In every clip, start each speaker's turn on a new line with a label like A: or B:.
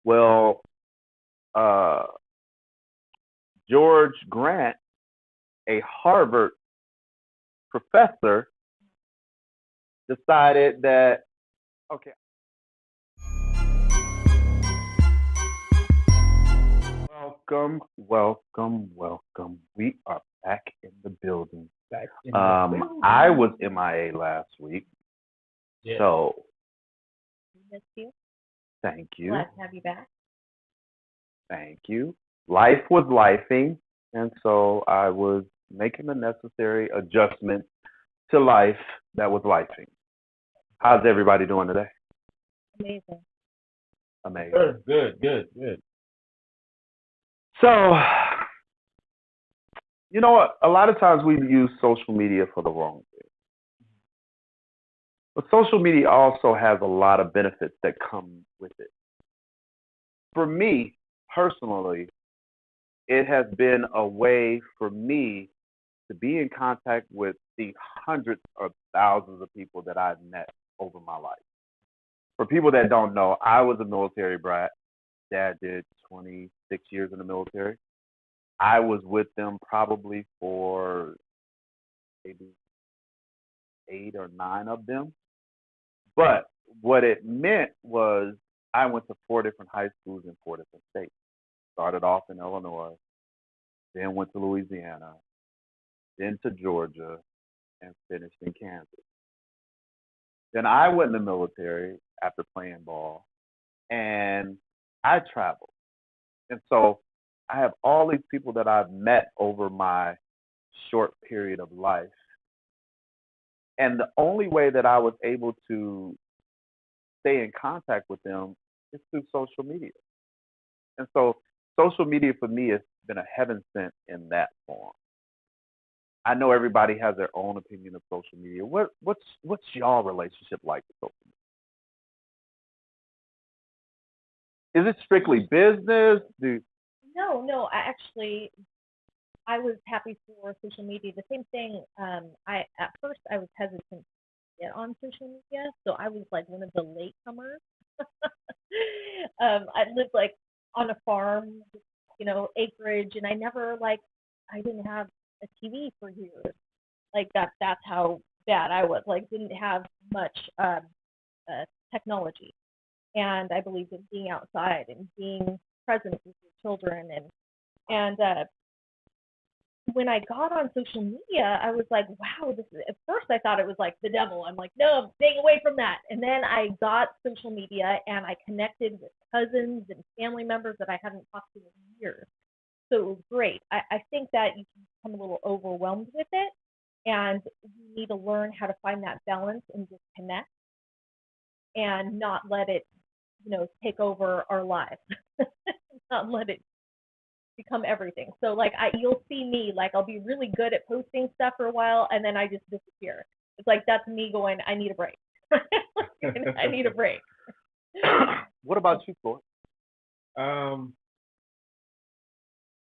A: Well, uh, George Grant, a Harvard professor, decided that, okay, welcome. We are back in the building.
B: Back in the building.
A: I was MIA last week,
B: Yeah.
A: so
C: We missed you.
A: thank you.
C: Glad to have you back.
A: Thank you. Life was lifing, and so I was making the necessary adjustments to life that was lifing. How's everybody doing today?
C: Amazing.
A: Amazing.
B: Good.
A: So, you know what? A lot of times we use social media for the wrong thing. But social media also has a lot of benefits that come with it. For me, personally, it has been a way for me to be in contact with the hundreds or thousands of people that I've met over my life. For people that don't know, I was a military brat. Dad did 26 years in the military. I was with them probably for maybe 8 or 9 of them. But what it meant was I went to 4 different high schools in 4 different states. Started off in Illinois, then went to Louisiana, then to Georgia, and finished in Kansas. Then I went in the military after playing ball, and I traveled. And so I have all these people that I've met over my short period of life. And the only way that I was able to stay in contact with them is through social media. And so social media for me has been a heaven sent in that form. I know everybody has their own opinion of social media. What's y'all relationship like with social media? Is it strictly business?
C: No. I was happy for social media. The same thing. At first I was hesitant to get on social media, so I was like one of the latecomers. I lived like on a farm, acreage, and I didn't have a TV for years. Like that's how bad I was. Like didn't have much technology, and I believed in being outside and being present with your children and when I got on social media, I was like, wow, at first I thought it was like the devil. I'm like, no, I'm staying away from that. And then I got social media and I connected with cousins and family members that I hadn't talked to in years. So it was great. I think that you can become a little overwhelmed with it, and we need to learn how to find that balance and disconnect and not let it, take over our lives. Not let it become everything. So like you'll see me, like I'll be really good at posting stuff for a while and then I just disappear. It's like that's me going, I need a break. I need a break.
A: What about you, Floyd?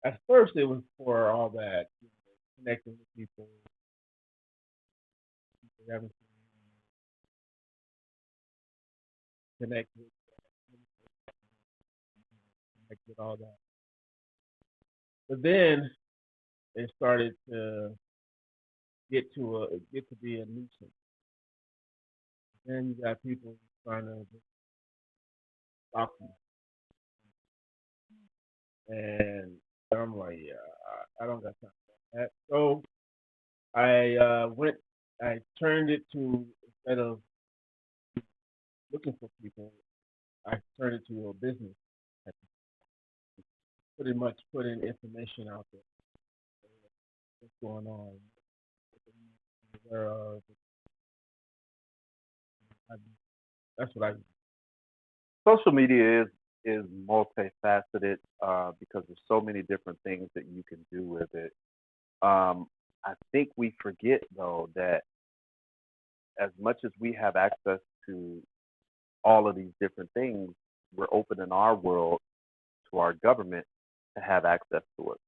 B: At first it was for all that, connecting with people you haven't seen, connect with all that. But then it started to get to be a nuisance. Then you got people trying to stop you, and I'm like, yeah, I don't got time for that. So I turned it to, instead of looking for people, I turned it to a business. I pretty much putting information out there, what's going on, where that's what I do.
A: Social media is multifaceted because there's so many different things that you can do with it. I think we forget though that as much as we have access to all of these different things, we're opening our world to our government to have access to it.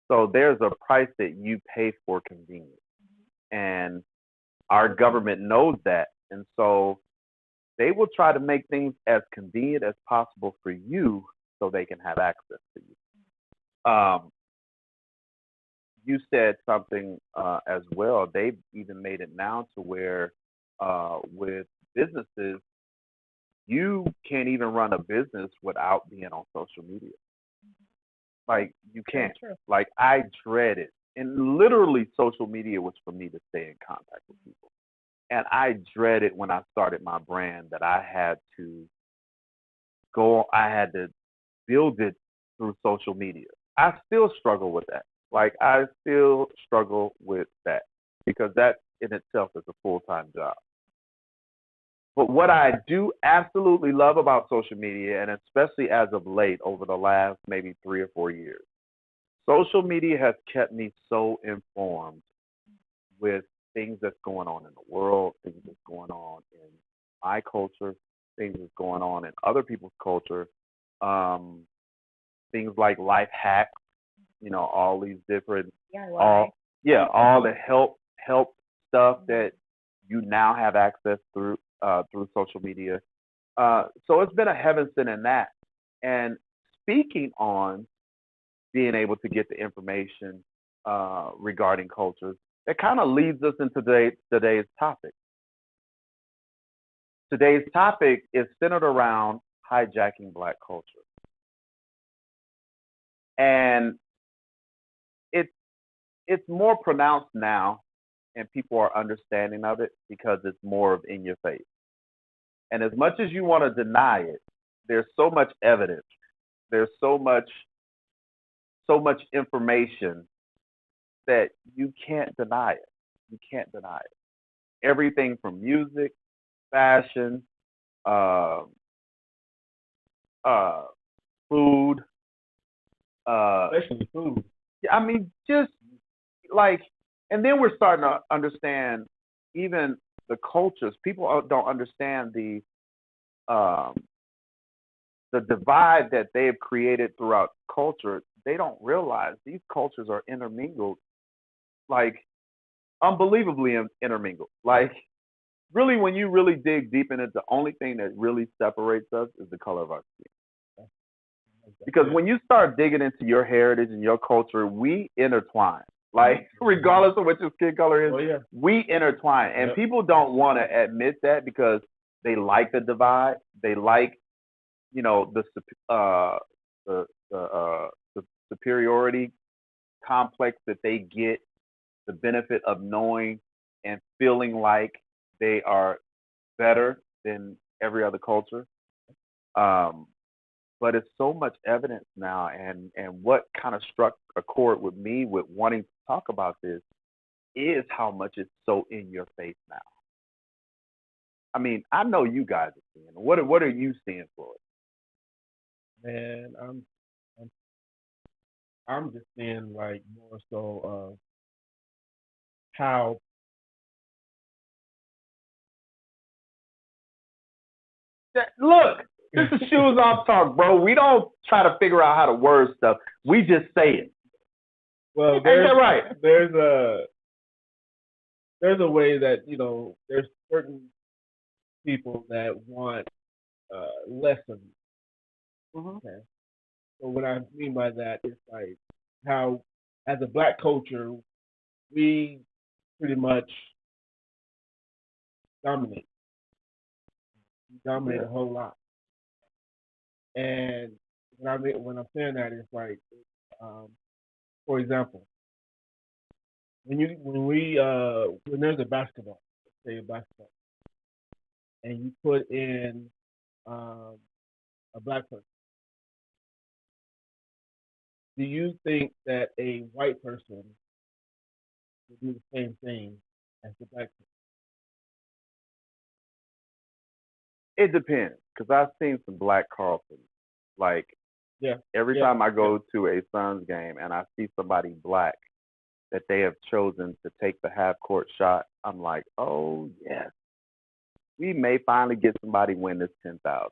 A: So there's a price that you pay for convenience, and our government knows that, and so They will try to make things as convenient as possible for you so they can have access to you. You said something as well. They've even made it now to where with businesses, you can't even run a business without being on social media. Like you can't.
C: True.
A: Like I dread it. And literally social media was for me to stay in contact with people. And I dreaded when I started my brand that I had to build it through social media. I still struggle with that. Like I still struggle with that because that in itself is a full-time job. But what I do absolutely love about social media, and especially as of late, over the last maybe 3 or 4 years, social media has kept me so informed with things that's going on in the world, things that's going on in my culture, things that's going on in other people's culture, um, things like life hacks, all these different,
C: DIY.
A: all the help stuff that you now have access through social media. So it's been a heaven sent in that. And speaking on being able to get the information regarding cultures, that kind of leads us into today's topic. Today's topic is centered around hijacking Black culture, and it's it's more pronounced now, and people are understanding of it because it's more of in your face. And as much as you want to deny it, there's so much evidence. There's so much information that you can't deny it. You can't deny it. Everything from music, fashion, uh, uh, food.
B: Especially food.
A: I mean, just like, and then we're starting to understand even the cultures. People don't understand um, the divide that they have created throughout culture. They don't realize these cultures are intermingled, like unbelievably intermingled. Like really, when you really dig deep in it, the only thing that really separates us is the color of our skin. Because when you start digging into your heritage and your culture, we intertwine. Like regardless of what your skin color is,
B: Oh yeah.
A: we intertwine. And
B: Yep.
A: people don't want to admit that because they like the divide. They like, the the the superiority complex that they get, the benefit of knowing and feeling like they are better than every other culture. Um, but it's so much evidence now, and what kind of struck a chord with me with wanting to talk about this is how much it's so in your face now. I mean, I know you guys are seeing it. What are you seeing, Floyd?
B: Man, I'm I'm just saying like more so of how
A: Look, this is shoes off talk, bro. We don't try to figure out how to word stuff. We just say it.
B: well
A: Ain't that right?
B: there's a way that there's certain people that want less of you.
A: Mm-hmm.
B: Okay. So what I mean by that is like how as a black culture we pretty much dominate. We dominate
A: Yeah.
B: a whole lot. And when I'm saying that it's like um, for example, when there's a basketball, let's say a basketball, and you put in um, a black person, do you think that a white person would do the same thing as the black person?
A: It depends, because I've seen some black Carltons. Like
B: Yeah,
A: every
B: yeah,
A: time I
B: yeah.
A: go to a Suns game and I see somebody black that they have chosen to take the half court shot, I'm like, oh yes, we may finally get somebody win this 10,000.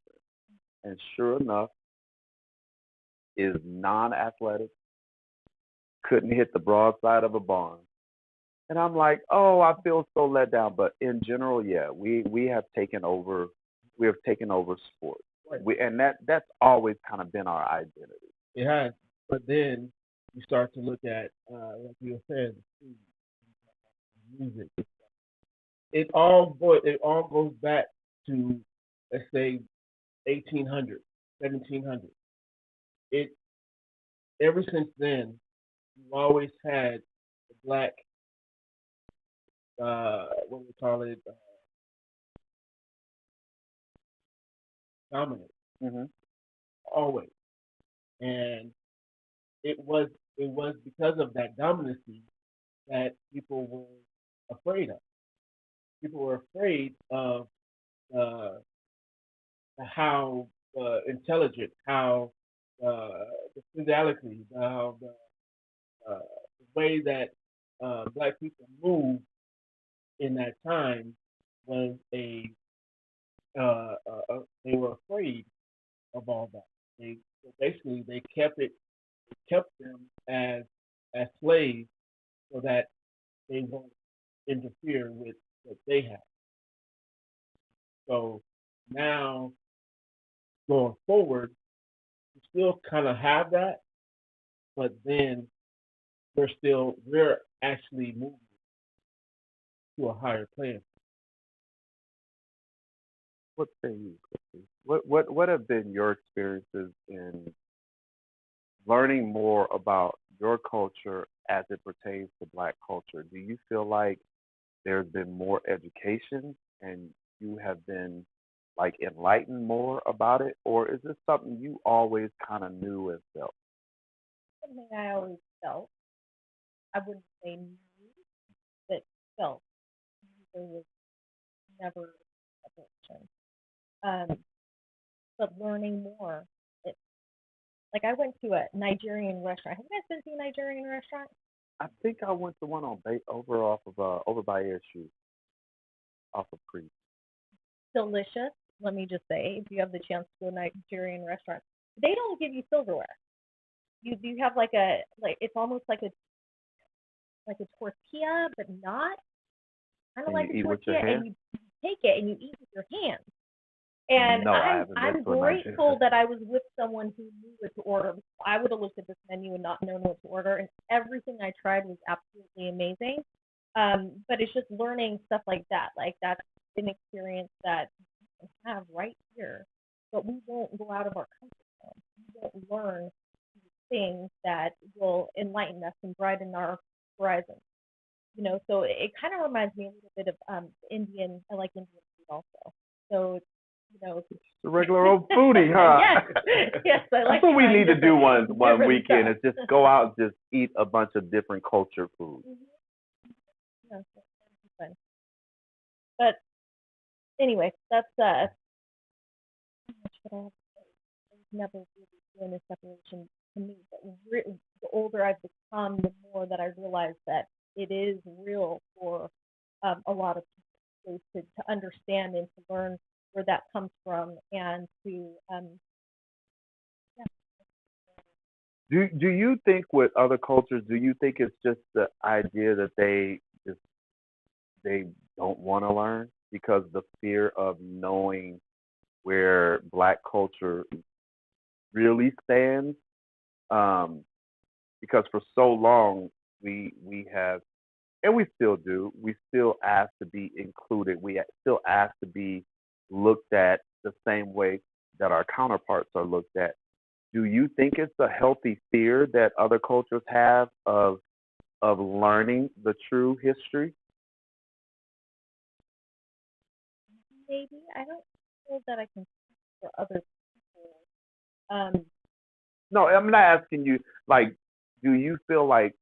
A: And sure enough, is non-athletic, couldn't hit the broadside of a barn. And I'm like, oh, I feel so let down. But in general, yeah, we have taken over we have taken over sports.
B: Right.
A: And that's always kind of been our identity.
B: It has, but then you start to look at, like you were saying, the food, music. It all goes back to, let's say, 1800, 1700. It Ever since then, you've always had the black, what we call it, dominant,
A: Hmm.
B: always, and it was it was because of that dominancy that people were afraid of. People were afraid of uh, how intelligent, how the physicality, how the way that black people moved in that time was they were afraid of all that. They so basically they kept them as slaves so that they won't interfere with what they have. So now going forward, we still kind of have that, but then we're actually moving to a higher plane.
A: What say you, Chrissy? What have been your experiences in learning more about your culture as it pertains to Black culture? Do you feel like there's been more education and you have been like enlightened more about it, or is this something you always kind of knew and felt?
C: Something I always felt. I wouldn't say knew, but felt. There was never separation. But learning more. It, like I went to a Nigerian restaurant. Have you guys been to a Nigerian restaurant?
A: I think I went to one on over off of over by Air Shoe, off of Creek.
C: Delicious. Let me just say, if you have the chance to go to a Nigerian restaurant, they don't give you silverware. You have like it's almost like a tortilla, but not kind of
A: And
C: like
A: you
C: a
A: eat with your
C: tortilla, and
A: hands?
C: you take it and you eat with your hands. And
A: No, I
C: I'm
A: haven't been
C: I'm
A: to a Nigerian.
C: grateful that I was with someone who knew what to order. I would have looked at this menu and not known what to order, and everything I tried was absolutely amazing. But it's just learning stuff like that. Like that's an experience that we can have right here, but we won't go out of our comfort zone. We won't learn things that will enlighten us and brighten our horizon. So it kind of reminds me a little bit of Indian. I like Indian food also. So it's,
A: The regular old foodie, huh?
C: yes, I like.
A: That's what we need to do one
C: different
A: weekend
C: stuff.
A: is just go out and just eat a bunch of different culture food.
C: Yeah, so that'd be fun. But anyway, that's much that I have to say. There's never really been a separation to me. But the older I've become, the more that I realize that it is real for a lot of people to understand and to learn where that comes from and to yeah.
A: Do you think with other cultures, do you think it's just the idea that they don't want to learn because the fear of knowing where Black culture really stands? Um, because for so long we have, and we still do, we still ask to be included. We still ask to be looked at the same way that our counterparts are looked at. Do you think it's a healthy fear that other cultures have of learning the true history?
C: Maybe I don't feel that I can speak for other people. Um,
A: No, I'm not asking you. Like, do you feel like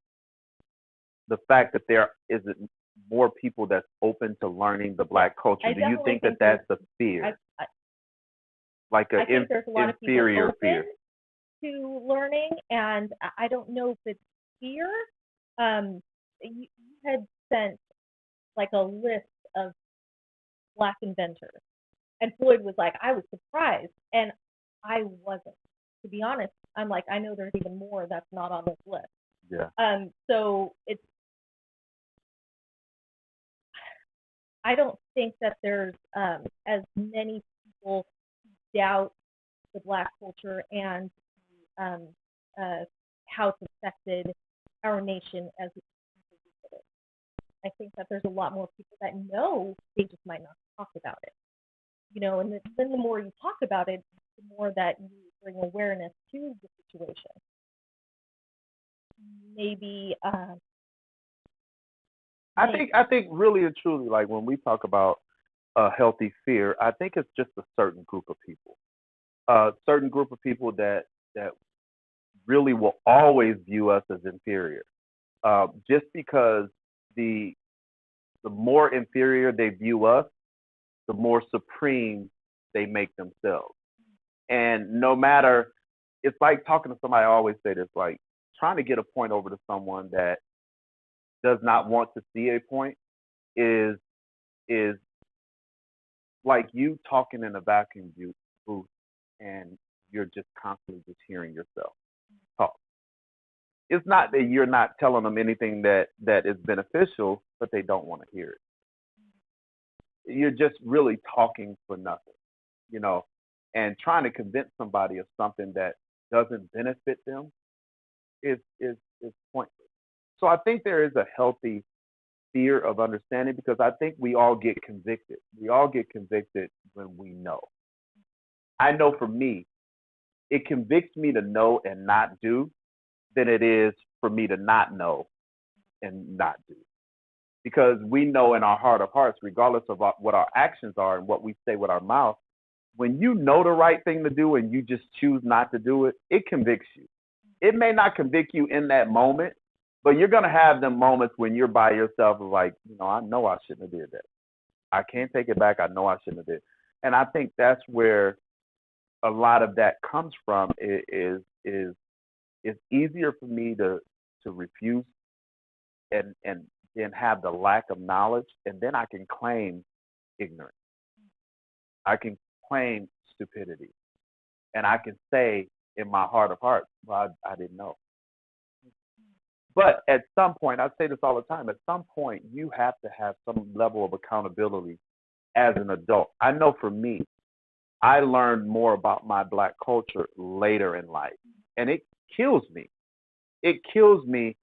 A: the fact that there isn't more people that's open to learning the Black culture?
C: I
A: Do you
C: definitely
A: think that
C: think there's.
A: that's a fear,
C: I
A: like
C: I
A: an
C: think there's a lot of people
A: inferior
C: open
A: fear?
C: to learning, and I don't know if it's fear. You had sent like a list of Black inventors, and Floyd was like, I was surprised, and I wasn't. To be honest, I'm like, I know there's even more that's not on this list.
A: Yeah.
C: So I don't think that there's as many people doubt the Black culture and um, how it's affected our nation as a people. I think that there's a lot more people that know, they just might not talk about it. And then the more you talk about it, the more that you bring awareness to the situation. Maybe
A: I think really and truly, like when we talk about a healthy fear, I think it's just a certain group of people, certain group of people that really will always view us as inferior, just because the more inferior they view us, the more supreme they make themselves. And no matter, it's like talking to somebody. I always say this, like trying to get a point over to someone that does not want to see a point is is like you talking in a vacuum booth and you're just constantly just hearing yourself talk. It's not that you're not telling them anything that is beneficial, but they don't want to hear it. You're just really talking for nothing, you know, and trying to convince somebody of something that doesn't benefit them is pointless. So I think there is a healthy fear of understanding because I think we all get convicted. We all get convicted when we know. I know for me, it convicts me to know and not do than it is for me to not know and not do. Because we know in our heart of hearts, regardless of what our actions are and what we say with our mouth, when you know the right thing to do and you just choose not to do it, it convicts you. It may not convict you in that moment, but you're going to have them moments when you're by yourself like, I know I shouldn't have did that. I can't take it back. I know I shouldn't have did. And I think that's where a lot of that comes from is it's easier for me to refuse and then have the lack of knowledge, and then I can claim ignorance. I can claim stupidity, and I can say in my heart of hearts, well, I didn't know. But at some point, I say this all the time, at some point you have to have some level of accountability as an adult. I know for me, I learned more about my Black culture later in life, and it kills me. It kills me.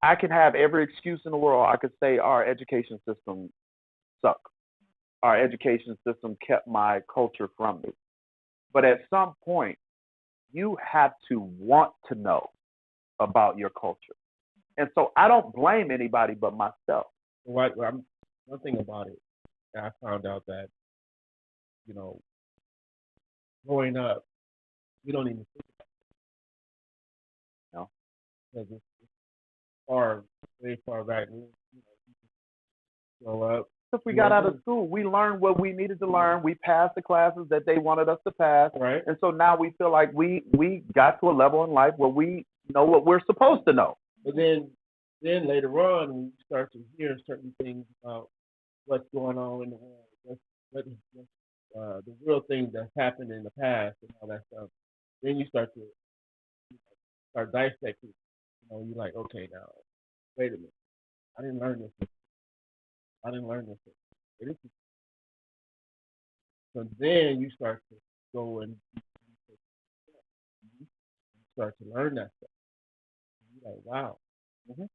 A: I can have every excuse in the world. I could say our education system sucked. Our education system kept my culture from me. But at some point, you have to want to know about your culture. And so I don't blame anybody but myself.
B: One thing about it, I found out that, growing up, we don't even think
A: No.
B: because it's far, way far back. Grow up.
A: Since we got out of school, we learned what we needed to learn. We passed the classes that they wanted us to pass.
B: Right.
A: And so now we feel like we got to a level in life where we know what we're supposed to know.
B: But then later on, we start to hear certain things about what's going on in the world, what's the real things that's happened in the past and all that stuff. Then you start to start dissecting. You're like, okay, now, wait a minute. I didn't learn this. It is. So then you start to go and start to learn that stuff. You're like, wow. Mm-hmm.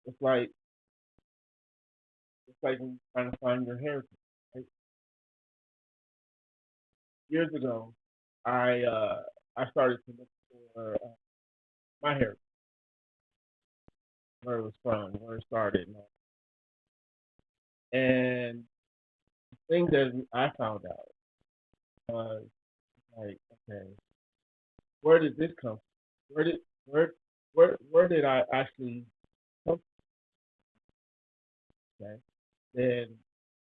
B: It's like when you're trying to find your heritage. Right? Years ago, I started to look for my heritage, where it was from, where it started, and the thing that I found out was like, okay, where did this come from? Where did I actually come from? Okay, then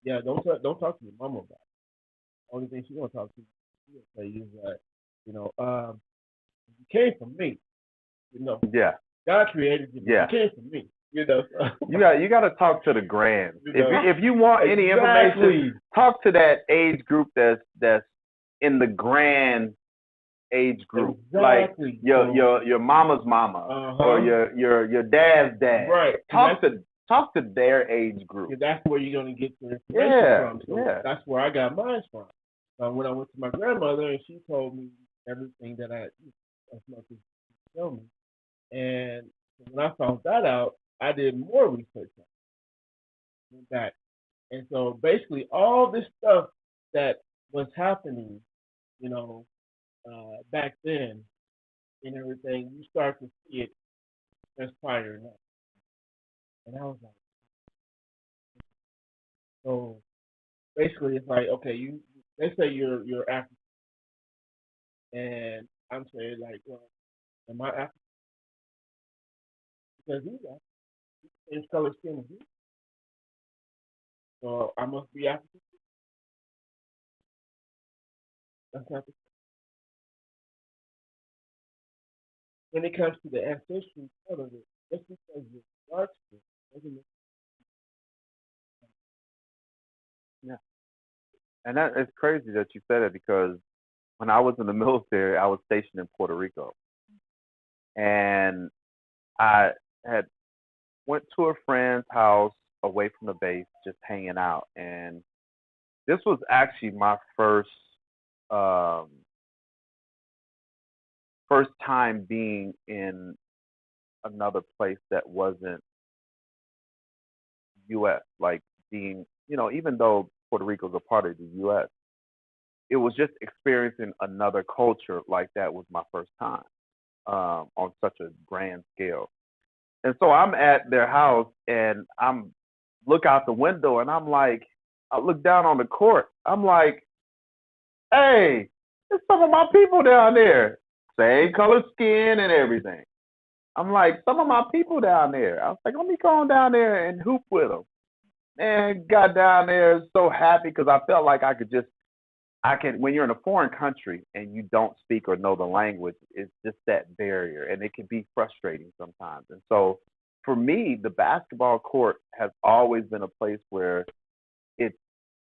B: yeah, don't talk to your mama about it. Only thing she's gonna talk to you, she'll tell you is that you came from me.
A: Yeah.
B: God created you.
A: Yeah.
B: You came from me.
A: You got to talk to the grand. If you want any information, talk to that age group that's in the grand age group,
B: exactly.
A: Like your mama's mama or your dad's dad.
B: Right.
A: Talk to their age group.
B: That's where you're gonna get your information from. So
A: yeah.
B: that's where I got mine from. So when I went to my grandmother, and she told me everything that as much as she told me, and when I found that out, I did more research on it, went back, and so basically all this stuff that was happening, you know, back then and everything, you start to see it transpire now. And I was like, so basically it's like, okay, they say you're African, and I'm saying like, well, am I African? Because he's African, same color skin as me, so I must be African. That's not the, when it comes to the ancestry part of it. Just because you're dark skin doesn't mean
A: Yeah, and that it's crazy that you said it because when I was in the military, I was stationed in Puerto Rico, and I had went to a friend's house away from the base, just hanging out, and this was actually my um, first time being in another place that wasn't U.S. Like being, even though Puerto Rico is a part of the U.S., it was just experiencing another culture like that was my first time on such a grand scale. And so I'm at their house and I'm look out the window and I'm like, I look down on the court. I'm like, hey, there's some of my people down there, same color skin and everything. I'm like, some of my people down there. I was like, let me go on down there and hoop with them. And got down there so happy because I felt like I can, when you're in a foreign country and you don't speak or know the language, it's just that barrier and it can be frustrating sometimes. And so for me, the basketball court has always been a place where it's,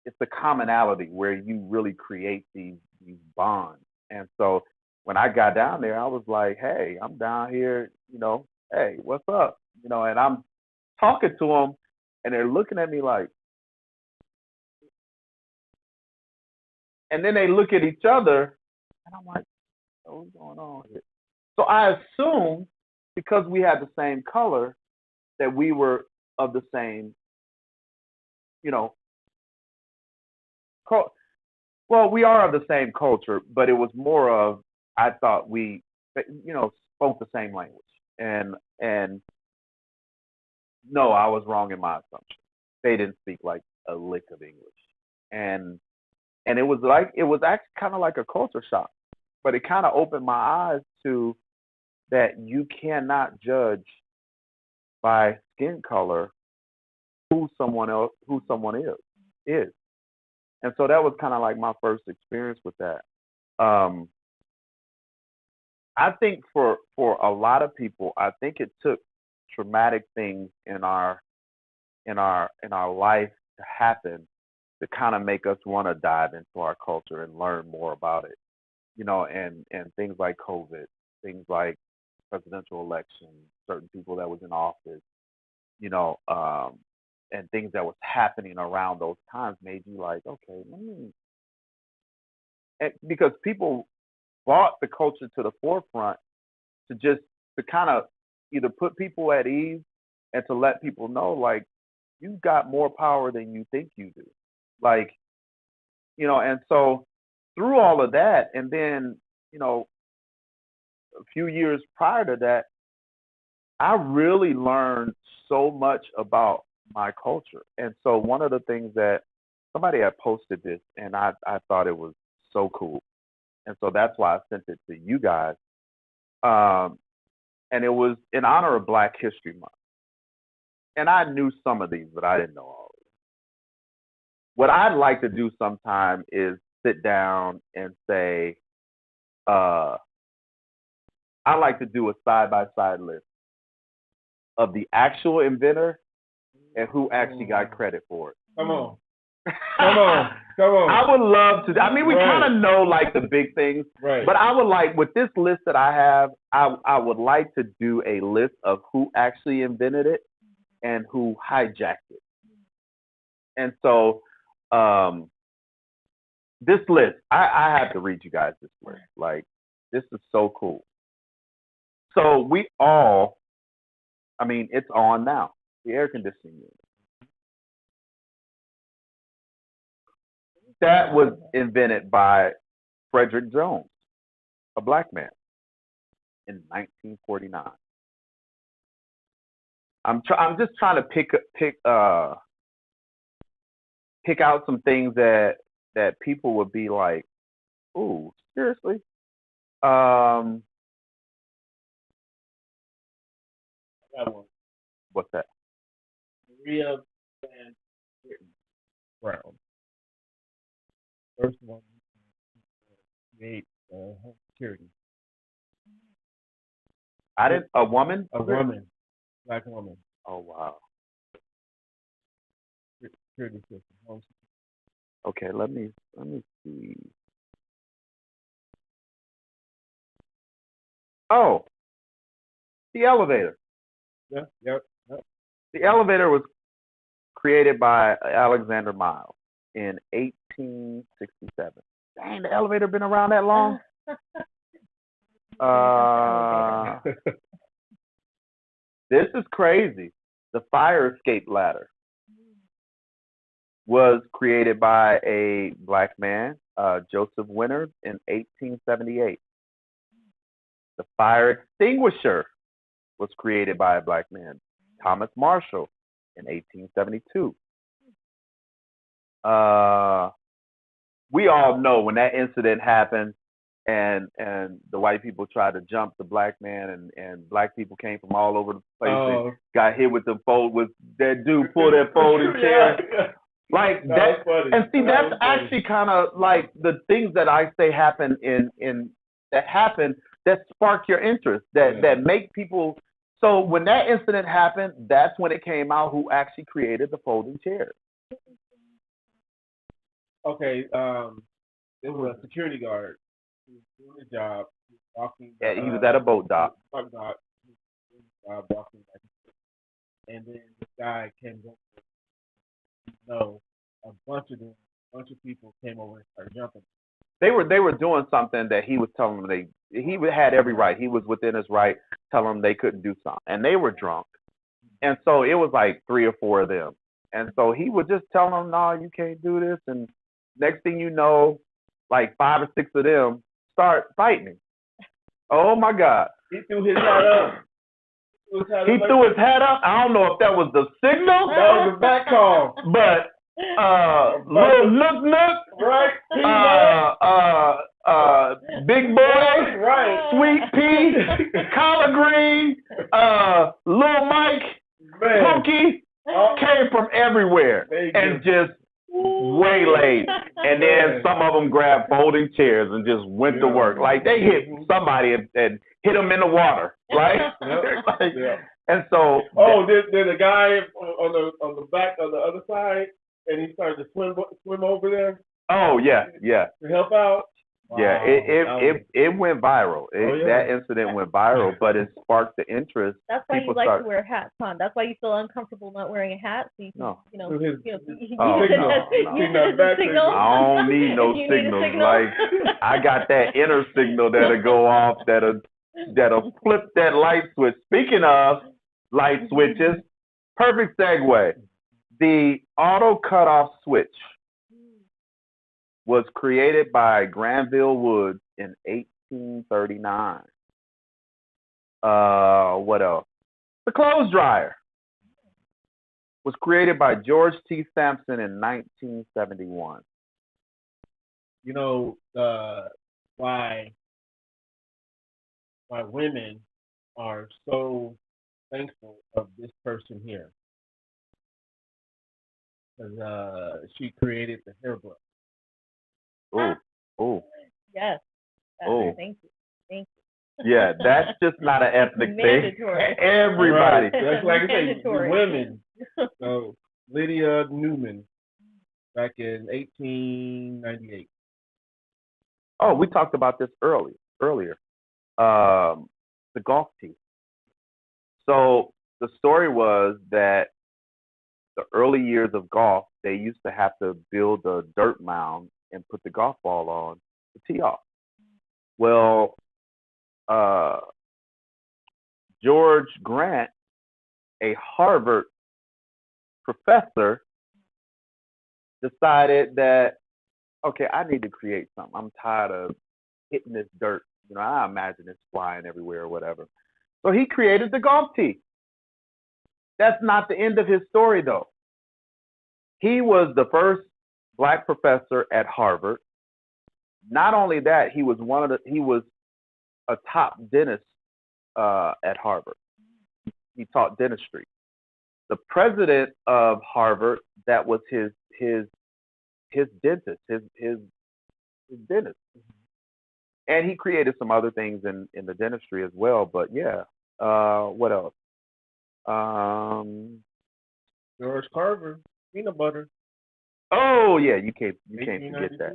A: it's a commonality where you really create these bonds. And so when I got down there, I was like, hey, I'm down here, hey, what's up? And I'm talking to them and they're looking at me like, and then they look at each other and I'm like, oh, what's going on here? So I assumed because we had the same color that we were of the same, you know, well, we are of the same culture, but it was more of I thought we, spoke the same language, and no, I was wrong in my assumption. They didn't speak like a lick of English, and and it was actually kind of like a culture shock, but it kind of opened my eyes to that you cannot judge by skin color who someone is. And so that was kind of like my first experience with that. Um, I think for a lot of people, I think it took traumatic things in our life to happen to kind of make us want to dive into our culture and learn more about it. And things like COVID, things like presidential elections, certain people that was in office, you know, um, and things that was happening around those times made you like, okay, because people brought the culture to the forefront to just to kind of either put people at ease and to let people know like you've got more power than you think you do. Like, and so through all of that, and then, a few years prior to that, I really learned so much about my culture. And so one of the things that somebody had posted this and I thought it was so cool. And so that's why I sent it to you guys. Um, and it was in honor of Black History Month. And I knew some of these, but I didn't know all of them. What I'd like to do sometime is sit down and say, uh, I like to do a side by side list of the actual inventor and who actually got credit for it.
B: come on, come on, come on.
A: I would love to. I mean, we
B: Right.
A: kind of know like the big things,
B: Right.
A: but I would like with this list that I have, I would like to do a list of who actually invented it and who hijacked it. And so, um, this list. I have to read you guys this list. Like, this is so cool. So we all, I mean, it's on now. The air conditioning unit that was invented by Frederick Jones, a black man, in 1949. I'm just trying to pick out some things that people would be like, ooh, seriously. Um,
B: I got one.
A: what's that?
B: Maria Van Brown. First one create home security.
A: I didn't. A woman.
B: A woman, black woman,
A: Oh wow.
B: security system, home
A: Okay, let me see. Oh, the elevator.
B: security. Yep.
A: The elevator was created by Alexander Miles in 1867. Dang, the elevator been around that long? Uh, this is crazy. The fire escape ladder was created by a black man, Joseph Winters, in 1878. The fire extinguisher was created by a black man, Thomas Marshall, in 1872. We all know when that incident happened and the white people tried to jump the black man and black people came from all over the place and got hit with that dude pulled that folding chair.
B: Yeah.
A: Like
B: That
A: that,
B: was funny.
A: and see,
B: That
A: that's
B: was funny.
A: actually kind of like the things that I say happen that spark your interest, that make people. So when that incident happened, that's when it came out who actually created the folding chairs.
B: Okay, there was a security guard. He was doing his job. He was walking.
A: Yeah, he was at a boat dock.
B: Walking back, and then this guy came over. No, a bunch of people came over and started jumping.
A: They were doing something that he was telling them he had every right. He was within his right, telling them they couldn't do something, and they were drunk, and so it was like 3 or 4 of them, and so he was just telling them, no, you can't do this, and next thing you know, like 5 or 6 of them start fighting. Oh my God!
B: He threw his hat up.
A: He threw his hat up. I don't know if that was the signal.
B: That was a back call.
A: But little Nook,
B: Right.
A: Big Boy,
B: Right.
A: Sweet Pea, Collard Green, Little Mike,
B: Man.
A: Pookie came from everywhere and just waylaid. And then some of them grabbed folding chairs and just went to work. Like they hit somebody and hit them in the water, right? And so.
B: There's a guy on the back on the other side, and he started to swim over there.
A: Oh yeah.
B: To help out. Wow.
A: Yeah, it went viral. That incident went viral, but it sparked the interest.
C: That's why you like to wear hats, huh? That's why you feel uncomfortable not wearing a hat. So you can,
A: no.
C: you
B: use
C: it
B: as a signal.
A: I don't need no signals. Like I got that inner signal that'll go off, that'll flip that light switch. Speaking of light switches, perfect segue. The auto cutoff switch was created by Granville Woods in 1839. What else? The clothes dryer was created by George T. Sampson in 1971.
B: You know why women are so thankful of this person here, because she created the hairbrush.
A: Oh.
C: Yes.
A: Oh.
C: Thank you.
A: Yeah, that's just not an ethnic
C: Mandatory.
A: thing. Everybody.
B: Right. That's like I say, the women. So Lydia Newman, back in 1898.
A: Oh, we talked about this earlier. The golf tee. So the story was that the early years of golf, they used to have to build a dirt mound and put the golf ball on to tee off. Well, uh, George Grant, a Harvard professor, decided that, okay, I need to create something. I'm tired of hitting this dirt. I imagine it's flying everywhere or whatever. So he created the golf tee. That's not the end of his story, though. He was the first black professor at Harvard. Not only that, he was a top dentist at Harvard. He taught dentistry. The president of Harvard, that was his dentist, his dentist, and he created some other things in the dentistry as well. But yeah, what else?
B: George Carver, peanut butter.
A: Oh yeah, you can't forget that.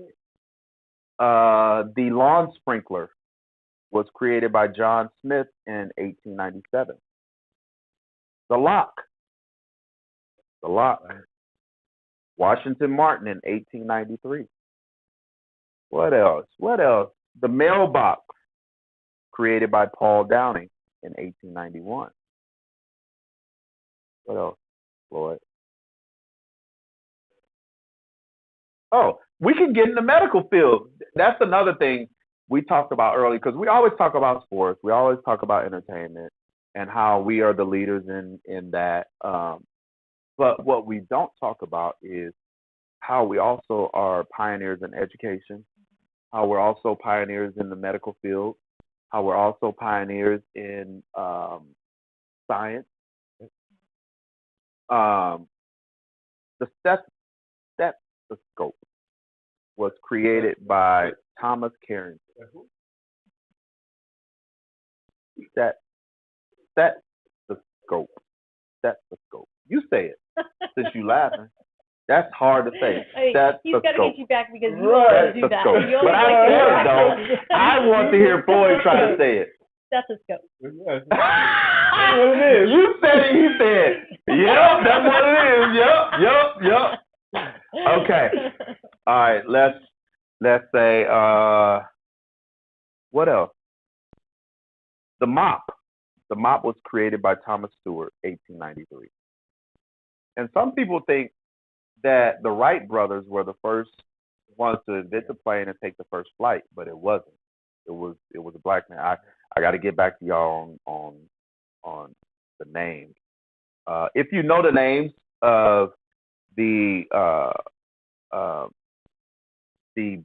A: The lawn sprinkler was created by John Smith in 1897. The lock, the lock. Washington Martin in 1893. What else? What else? The mailbox, created by Paul Downing in 1891. What else, Floyd? Oh, we can get in the medical field. That's another thing we talked about earlier, because we always talk about sports, we always talk about entertainment, and how we are the leaders in that. But what we don't talk about is how we also are pioneers in education, how we're also pioneers in the medical field, how we're also pioneers in science. Um, the stethoscope was created by Thomas Carrington. Stet, stethoscope, stethoscope. You say it since you laughing. That's hard to say.
C: He's got to get you back because you
A: Right.
C: always do that.
A: Stethoscope.
C: You always
A: But I
C: like to
A: said it
C: correct
A: though.
C: me.
A: I want to hear Floyd try to say it.
C: Stethoscope.
B: Yes.
A: What it is. You said it, he said. Yep, that's what it is. Yep. Okay. All right, let's say what else? The mop. The mop was created by Thomas Stewart, 1893. And some people think that the Wright brothers were the first ones to invent the plane and take the first flight, but it wasn't. It was a black man. I got to get back to y'all on the names. If you know the names of the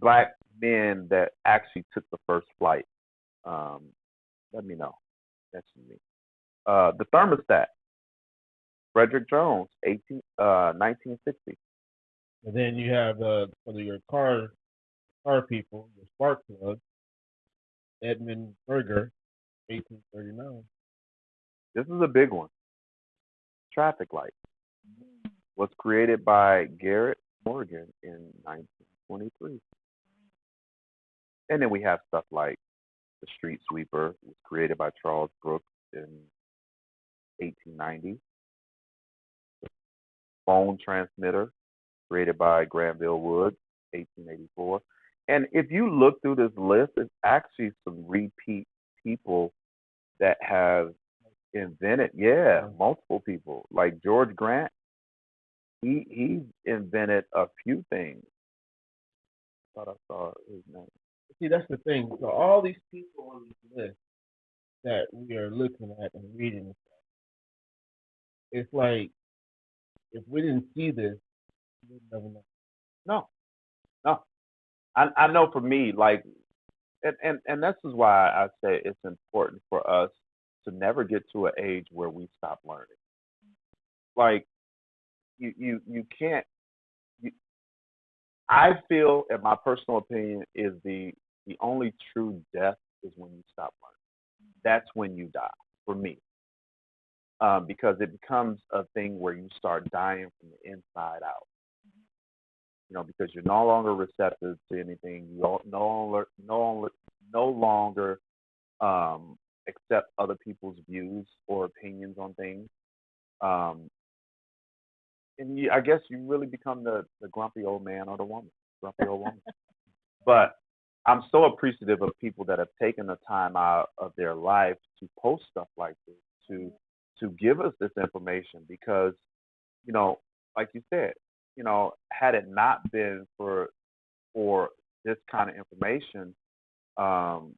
A: black men that actually took the first flight, let me know. That's me. The thermostat, Frederick Jones, 1960.
B: And then you have for your car people, your spark plug, Edmund Berger, 1839.
A: This is a big one. Traffic light was created by Garrett Morgan in 1923. And then we have stuff like the street sweeper, was created by Charles Brooks in 1890. The phone transmitter, created by Granville Woods, 1884. And if you look through this list, it's actually some repeat people that have invented, multiple people. Like George Grant, he invented a few things. I thought I saw his name.
B: See, that's the thing. So all these people on this list that we are looking at and reading, it's like if we didn't see this, we'd never know.
A: No. I know for me, like, and this is why I say it's important for us to never get to an age where we stop learning. Like, you can't. I feel, in my personal opinion, is the only true death is when you stop learning. That's when you die, for me, because it becomes a thing where you start dying from the inside out. Because you're no longer receptive to anything. You don't, no longer accept other people's views or opinions on things. And I guess you really become the grumpy old man or the woman. grumpy old woman. But I'm so appreciative of people that have taken the time out of their life to post stuff like this, to give us this information because, you know, like you said, had it not been for this kind of information, um,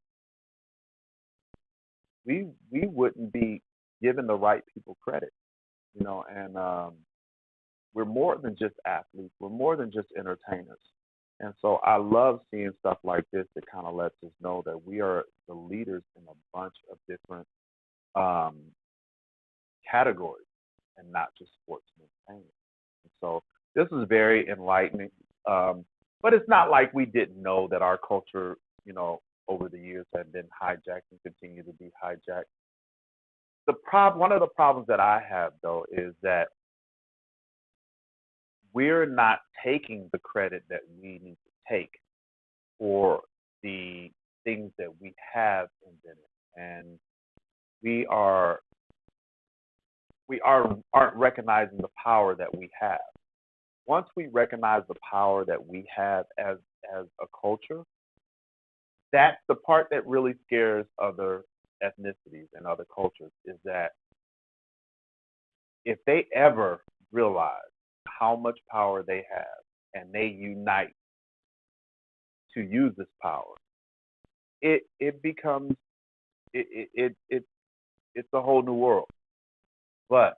A: we wouldn't be giving the right people credit, and we're more than just athletes. We're more than just entertainers. And so I love seeing stuff like this that kind of lets us know that we are the leaders in a bunch of different um, categories and not just sports and entertainment. And so this is very enlightening. But it's not like we didn't know that our culture, over the years had been hijacked and continue to be hijacked. One of the problems that I have though is that we're not taking the credit that we need to take for the things that we have invented, and we are aren't recognizing the power that we have. Once we recognize the power that we have as a culture, that's the part that really scares other ethnicities and other cultures, is that if they ever realize how much power they have and they unite to use this power, it becomes it's a whole new world. But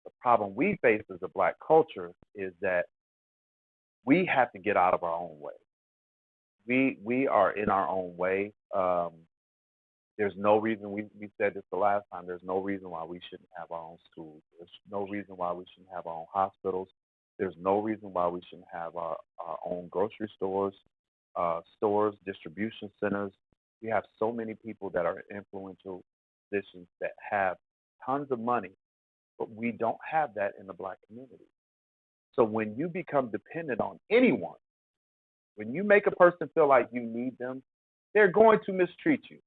A: the problem we face as a black culture is that we have to get out of our own way. We are in our own way. There's no reason, we said this the last time, there's no reason why we shouldn't have our own schools. There's no reason why we shouldn't have our own hospitals. There's no reason why we shouldn't have our own grocery stores, distribution centers. We have so many people that are in influential positions that have tons of money, but we don't have that in the black community. So when you become dependent on anyone, when you make a person feel like you need them, they're going to mistreat you.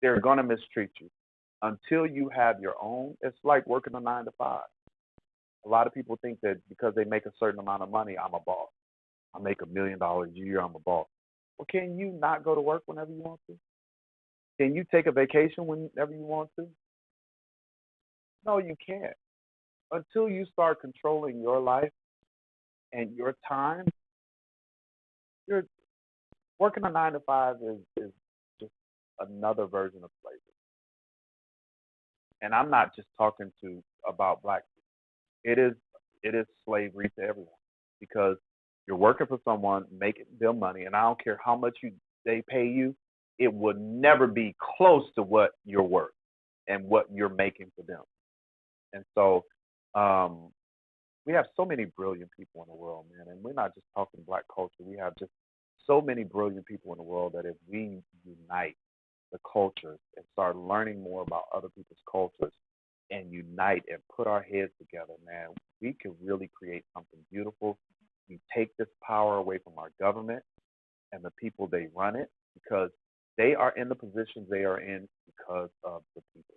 A: They're going to mistreat you until you have your own. It's like working a 9 to 5. A lot of people think that because they make a certain amount of money, I'm a boss. I make $1 million a year, I'm a boss. Well, can you not go to work whenever you want to? Can you take a vacation whenever you want to? No, you can't. Until you start controlling your life and your time, you're working a 9 to 5 is just another version of slavery. And I'm not just talking about black people. It is slavery to everyone, because you're working for someone, making them money, and I don't care how much they pay you, it would never be close to what you're worth and what you're making for them. And so we have so many brilliant people in the world, man, and we're not just talking black culture. We have just so many brilliant people in the world that if we unite the cultures and start learning more about other people's cultures and unite and put our heads together, man, we can really create something beautiful. We take this power away from our government and the people they run it, because they are in the positions they are in because of the people.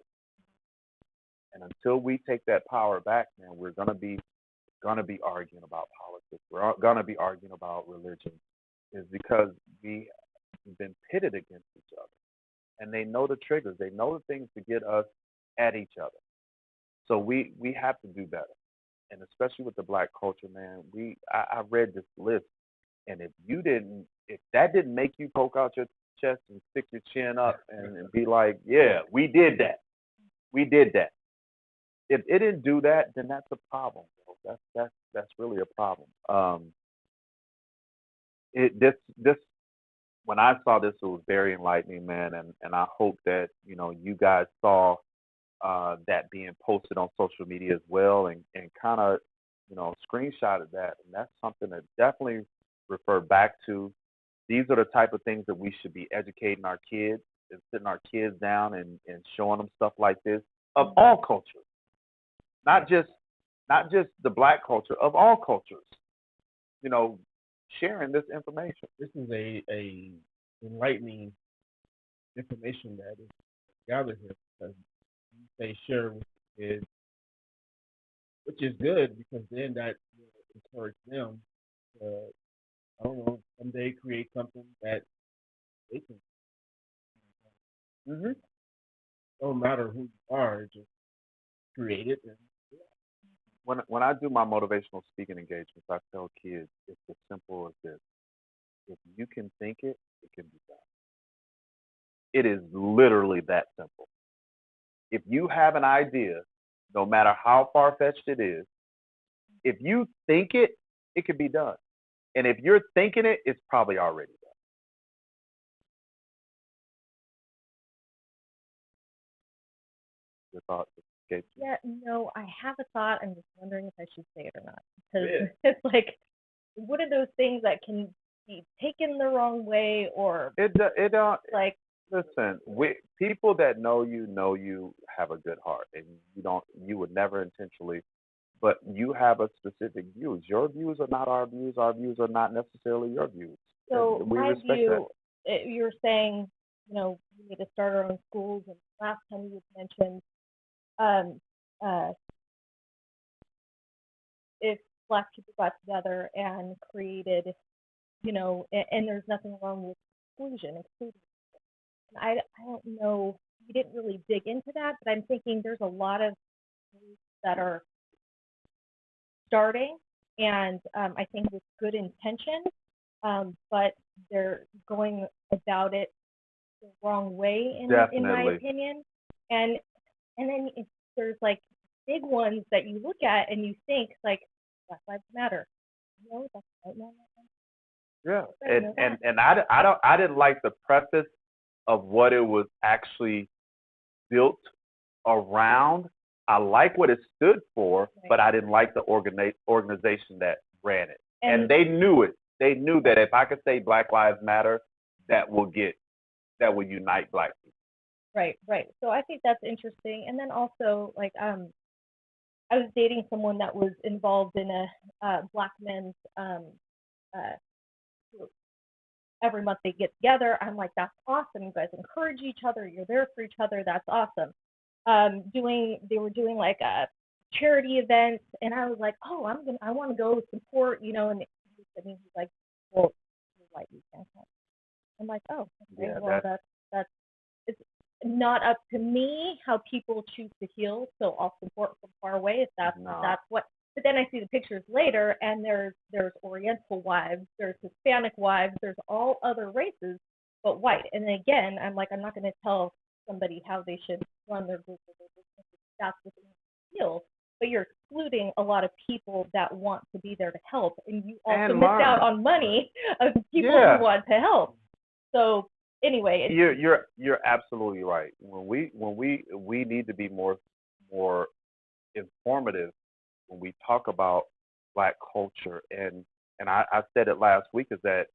A: And until we take that power back, man, we're gonna be arguing about politics. We're gonna be arguing about religion, is because we've been pitted against each other, and they know the triggers. They know the things to get us at each other. So we have to do better, and especially with the black culture, man. I read this list, and if that didn't make you poke out your chest and stick your chin up and be like, yeah, we did that. If it didn't do that, then that's a problem. That's really a problem. This when I saw this, it was very enlightening, man, and I hope that you guys saw that being posted on social media as well, and kind of screenshotted that, and that's something to definitely refer back to. These are the type of things that we should be educating our kids and sitting our kids down and showing them stuff like this, of all cultures, not just the black culture, of all cultures. Sharing this information.
B: This is a enlightening information that is gathered here, because you say share with kids, which is good, because then that will encourage them to I don't know, someday create something that they can.
A: Hmm.
B: Don't matter who you are, just create it. And
A: When I do my motivational speaking engagements, I tell kids it's as simple as this: if you can think it, it can be done. It is literally that simple. If you have an idea, no matter how far fetched it is, if you think it, it can be done. And if you're thinking it, it's probably already done. Your thoughts escape you?
C: Yeah, no, I have a thought. I'm just wondering if I should say it or not because
A: Yeah.
C: it's like one of those things that can be taken the wrong way or
A: It don't.
C: like
A: Listen, people that know you have a good heart, and you would never intentionally, but you have a specific views. Your views are not our views. Our views are not necessarily your views.
C: so.
A: And we
C: My
A: respect that.
C: view, you're saying, we need to start our own schools, and last time you had mentioned um, uh, if Black people got together and created, and there's nothing wrong with excluding. And I don't know, we didn't really dig into that, but I'm thinking there's a lot of groups that are starting, and I think with good intention, but they're going about it the wrong way, in my
A: Definitely.
C: opinion. And then there's like big ones that you look at and you think like Black Lives Matter. That's right now.
A: Yeah.
C: I know that.
A: And I didn't like the preface of what it was actually built around. I like what it stood for,
C: Right.
A: but I didn't like the organization that ran it. And
C: And
A: they knew it. They knew that if I could say Black Lives Matter, that will unite Black people.
C: right. So I think that's interesting. And then also like I was dating someone that was involved in a Black men's uh, group. Every month they get together. I'm like, that's awesome. You guys encourage each other. You're there for each other. That's awesome. They were doing like a charity events, and I was like, oh, I want to go support, and he's like, well, you're white, you can't come. I'm like, oh, okay,
A: Yeah,
C: well, that's it's not up to me how people choose to heal, so I'll support from far away if
A: no.
C: that's what. But then I see the pictures later, and there's Oriental wives, there's Hispanic wives, there's all other races, but white. And again, I'm like, I'm not going to tell somebody how they should run their group or their business if that's what they want to heal. But you're excluding a lot of people that want to be there to help, and you also
A: And
C: miss
A: learn.
C: out on money of people
A: Yeah.
C: who want to help. So anyway,
A: You're absolutely right. We need to be more informative when we talk about Black culture, and I said it last week, is that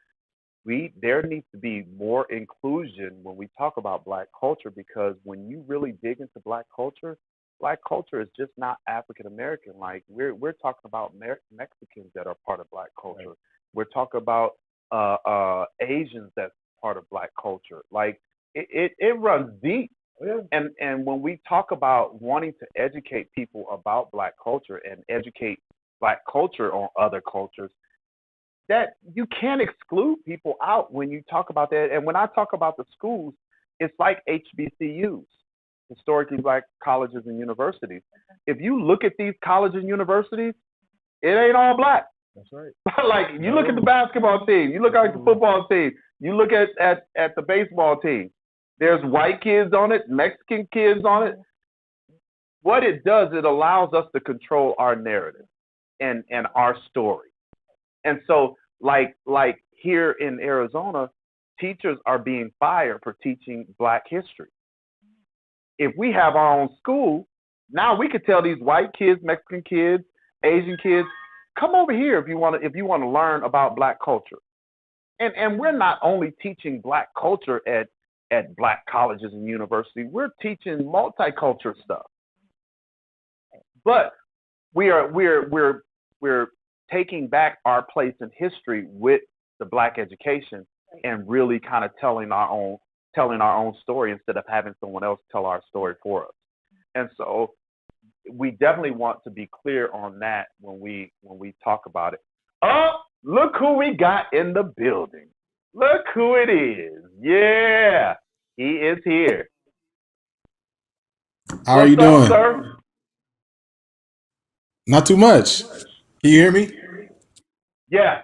A: there needs to be more inclusion when we talk about Black culture, because when you really dig into Black culture is just not African American. Like we're talking about Mexicans that are part of Black culture.
B: Right.
A: We're talking about Asians that's part of Black culture. Like it runs deep.
B: yeah,
A: And when we talk about wanting to educate people about Black culture and educate Black culture on other cultures, that you can't exclude people out when you talk about that. And when I talk about the schools, it's like HBCUs, historically Black colleges and universities. If you look at these colleges and universities, it ain't all Black.
B: that's right.
A: Like you look at the basketball team, you look at the football team, you look at the baseball team. There's white kids on it, Mexican kids on it. What it does, it allows us to control our narrative and our story. And so, like here in Arizona, teachers are being fired for teaching Black history. If we have our own school, now we could tell these white kids, Mexican kids, Asian kids, come over here if you want to learn about Black culture. And we're not only teaching Black culture at Black colleges and universities, we're teaching multicultural stuff. But we're taking back our place in history with the Black education and really kind of telling our own story instead of having someone else tell our story for us. And so we definitely want to be clear on that when we talk about it. Oh, Look who we got in the building. Look who it is. Yeah, he is here.
D: How are
A: What's
D: you
A: up,
D: doing?
A: sir?
D: Not too much. Can you hear me?
A: Yeah.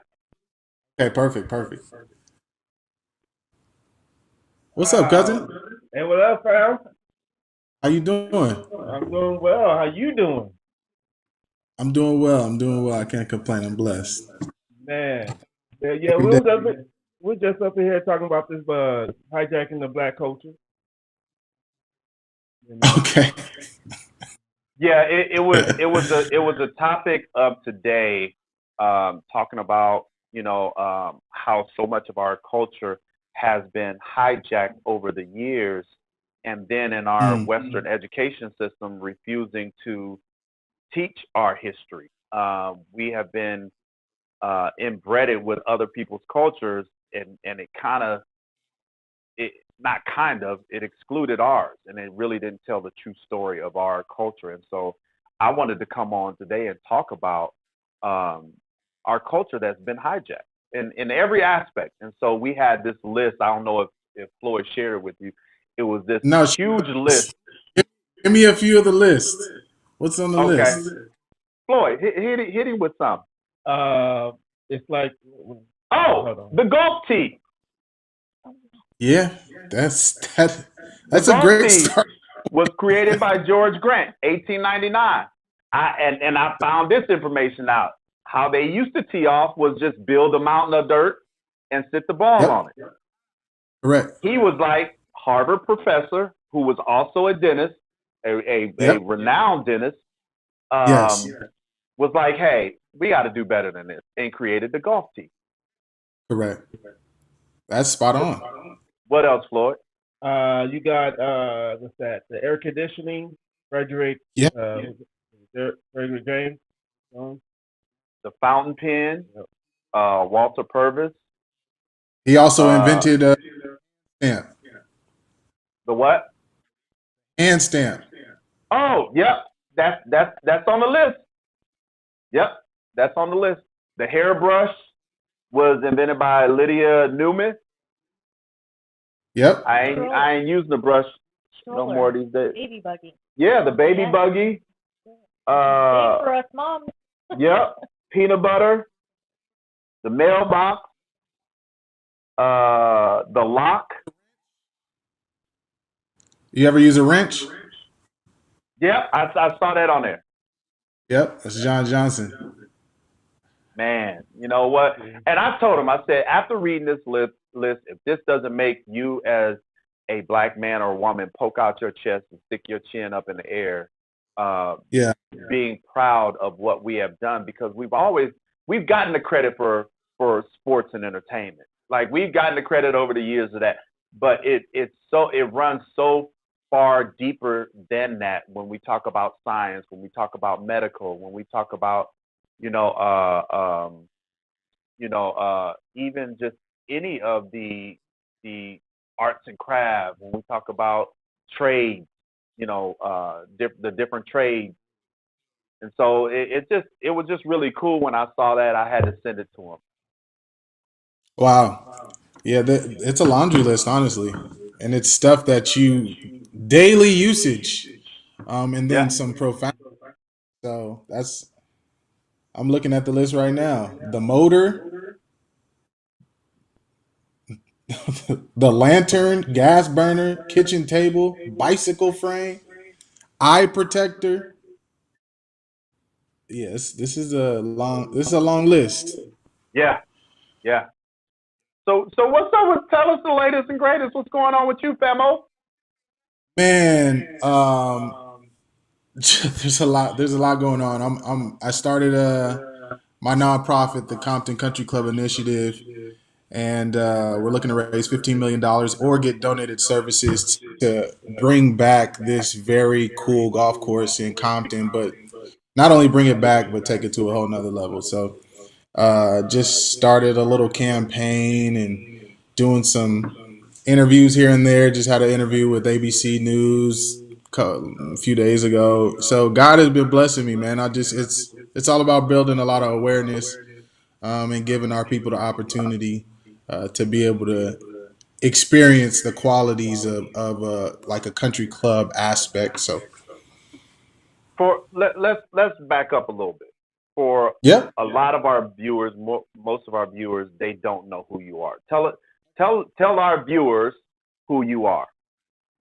D: Okay, perfect, perfect. What's up, cousin?
B: Wow. Hey, what up, fam?
D: How you doing?
B: I'm doing well. How you doing?
D: I'm doing well. I'm doing well. I can't complain. I'm blessed.
B: Man. Yeah,
D: Every day.
B: we're just up in here talking about this hijacking the black culture, you know.
D: Okay.
A: Yeah, it was a topic of today, talking about how so much of our culture has been hijacked over the years, and then in our
D: Mm,
A: Western education system refusing to teach our history. We have been inbred with other people's cultures, and it kind of it not kind of it excluded ours, and it really didn't tell the true story of our culture. And so I wanted to come on today and talk about um, our culture that's been hijacked in every aspect. And so we had this list. I don't know if Floyd shared it with you. It was this
D: no,
A: huge list.
D: give me a few of the list. What's on the
A: Okay,
D: list?
A: Floyd, hit him with some.
B: Uh, it's like,
A: Oh,
B: hold on.
A: the golf tee.
D: Yeah, that's that.
A: The
D: That's a
A: golf
D: great
A: tee
D: start.
A: was created by George Grant, 1899. I found this information out. How they used to tee off was just build a mountain of dirt and sit the ball
D: Yep,
A: on it.
D: correct.
A: He was like Harvard professor who was also a dentist, a
D: Yep,
A: renowned dentist.
D: yes,
A: Um, was like, hey, we got to do better than this, and created the golf tee.
D: correct. That's spot on.
A: What else, Floyd?
B: You got what's that? The air conditioning, Frederick,
D: Yeah,
B: Frederick James. Um,
A: The fountain pen,
B: yep.
A: Walter Purvis.
D: he also
A: Uh,
D: invented stamp,
A: the what?
D: hand stamp.
A: Oh, yep. That's on the list. Yep, that's on the list. The hairbrush was invented by Lydia Newman.
D: Yep,
A: I
C: Stroller,
A: ain't using the brush no more
C: stroller,
A: these days.
C: baby buggy.
A: Yeah, the baby
C: Yes,
A: buggy.
C: big
A: Uh,
C: for us moms.
A: yep. Peanut butter. The mailbox. The lock.
D: you ever use a wrench?
A: Yep, I saw that on there.
D: Yep, that's John Johnson.
A: Man, you know what? And I told him, I said, after reading this list, if this doesn't make you as a black man or woman poke out your chest and stick your chin up in the air, uh,
D: Yeah,
A: being proud of what we have done, because we've gotten the credit for sports and entertainment. Like we've gotten the credit over the years of that, but it runs so far deeper than that when we talk about science, when we talk about medical, when we talk about you know, even just any of the arts and crafts. When we talk about trades, the different trades, and so it was just really cool when I saw that. I had to send it to him.
D: wow. Yeah, it's a laundry list, honestly, and it's stuff that you daily usage, and then
A: Yeah,
D: some profound. So that's I'm looking at the list right now. The motor, the lantern, gas burner, kitchen table, bicycle frame, eye protector. Yes, this is a long list.
A: yeah, yeah. So what's up with tell us the latest and greatest? What's going on with you, Famo?
D: Man, there's a lot going on. I started my nonprofit, the Compton Country Club Initiative, and we're looking to raise $15 million or get donated services to bring back this very cool golf course in Compton, but not only bring it back, but take it to a whole nother level. So just started a little campaign and doing some interviews here and there. Just had an interview with ABC News a few days ago. So God has been blessing me, man. It's all about building a lot of awareness, and giving our people the opportunity to be able to experience the qualities of like a country club aspect. So,
A: Let's back up a little bit. For
D: yep.
A: a lot of our viewers, most of our viewers, they don't know who you are. Tell our viewers who you are.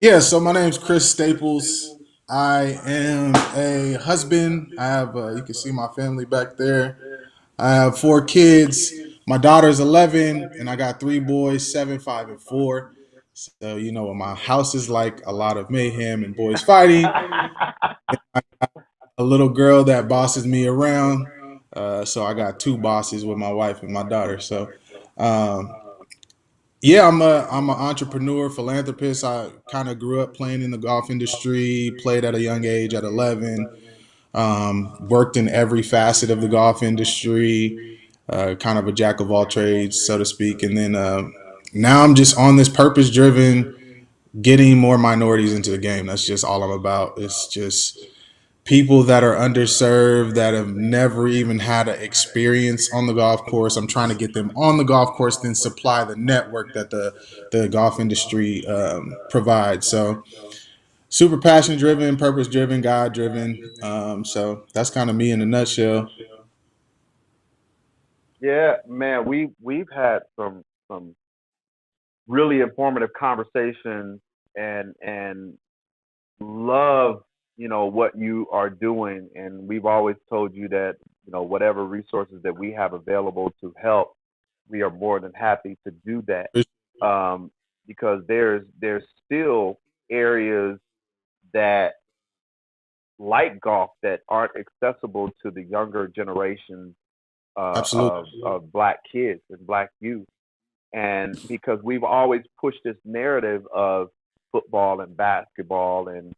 D: Yeah, so my name's Chris Staples. I am a husband. I have, you can see my family back there. I have 4 kids. My daughter's 11, and I got 3 boys, 7, 5, and 4. So, you know what my house is like, a lot of mayhem and boys fighting. A little girl that bosses me around. So I got 2 bosses with my wife and my daughter. So, um, yeah, I'm an entrepreneur, philanthropist. I kind of grew up playing in the golf industry, played at a young age at 11, worked in every facet of the golf industry, kind of a jack of all trades, so to speak. And then now I'm just on this purpose driven, getting more minorities into the game. That's just all I'm about. It's just people that are underserved that have never even had an experience on the golf course. I'm trying to get them on the golf course, then supply the network that the golf industry provides. So super passion driven, purpose driven, God driven. So that's kind of me in a nutshell.
A: Yeah, man, we've had some really informative conversations and love, what you are doing, and we've always told you that, whatever resources that we have available to help, we are more than happy to do that. Um, because there's still areas that like golf that aren't accessible to the younger generations
D: Absolutely.
A: of black kids and black youth. And because we've always pushed this narrative of football and basketball and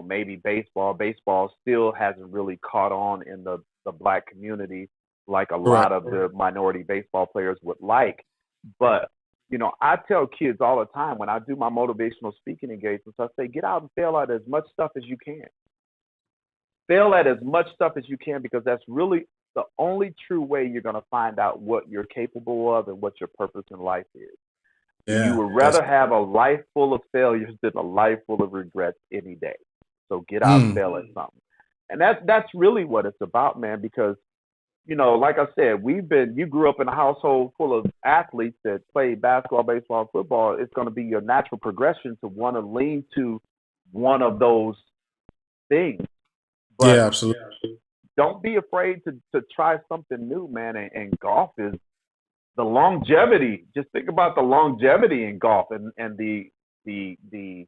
A: maybe baseball still hasn't really caught on in the black community like a lot
D: Correct.
A: of the minority baseball players would like. But I tell kids all the time when I do my motivational speaking engagements, I say get out and fail at as much stuff as you can. Fail at as much stuff as you can, because that's really the only true way you're going to find out what you're capable of and what your purpose in life is. You
D: Yeah.
A: would
D: That's
A: rather have a life full of failures than a life full of regrets any day. So get out and
D: mm,
A: fail at something. And that's really what it's about, man, because like I said, you grew up in a household full of athletes that played basketball, baseball, and football. It's going to be your natural progression to want to lean to one of those things.
D: yeah,
A: But
D: absolutely.
A: don't be afraid to try something new, man. And golf is the longevity. Just think about the longevity in golf and the the the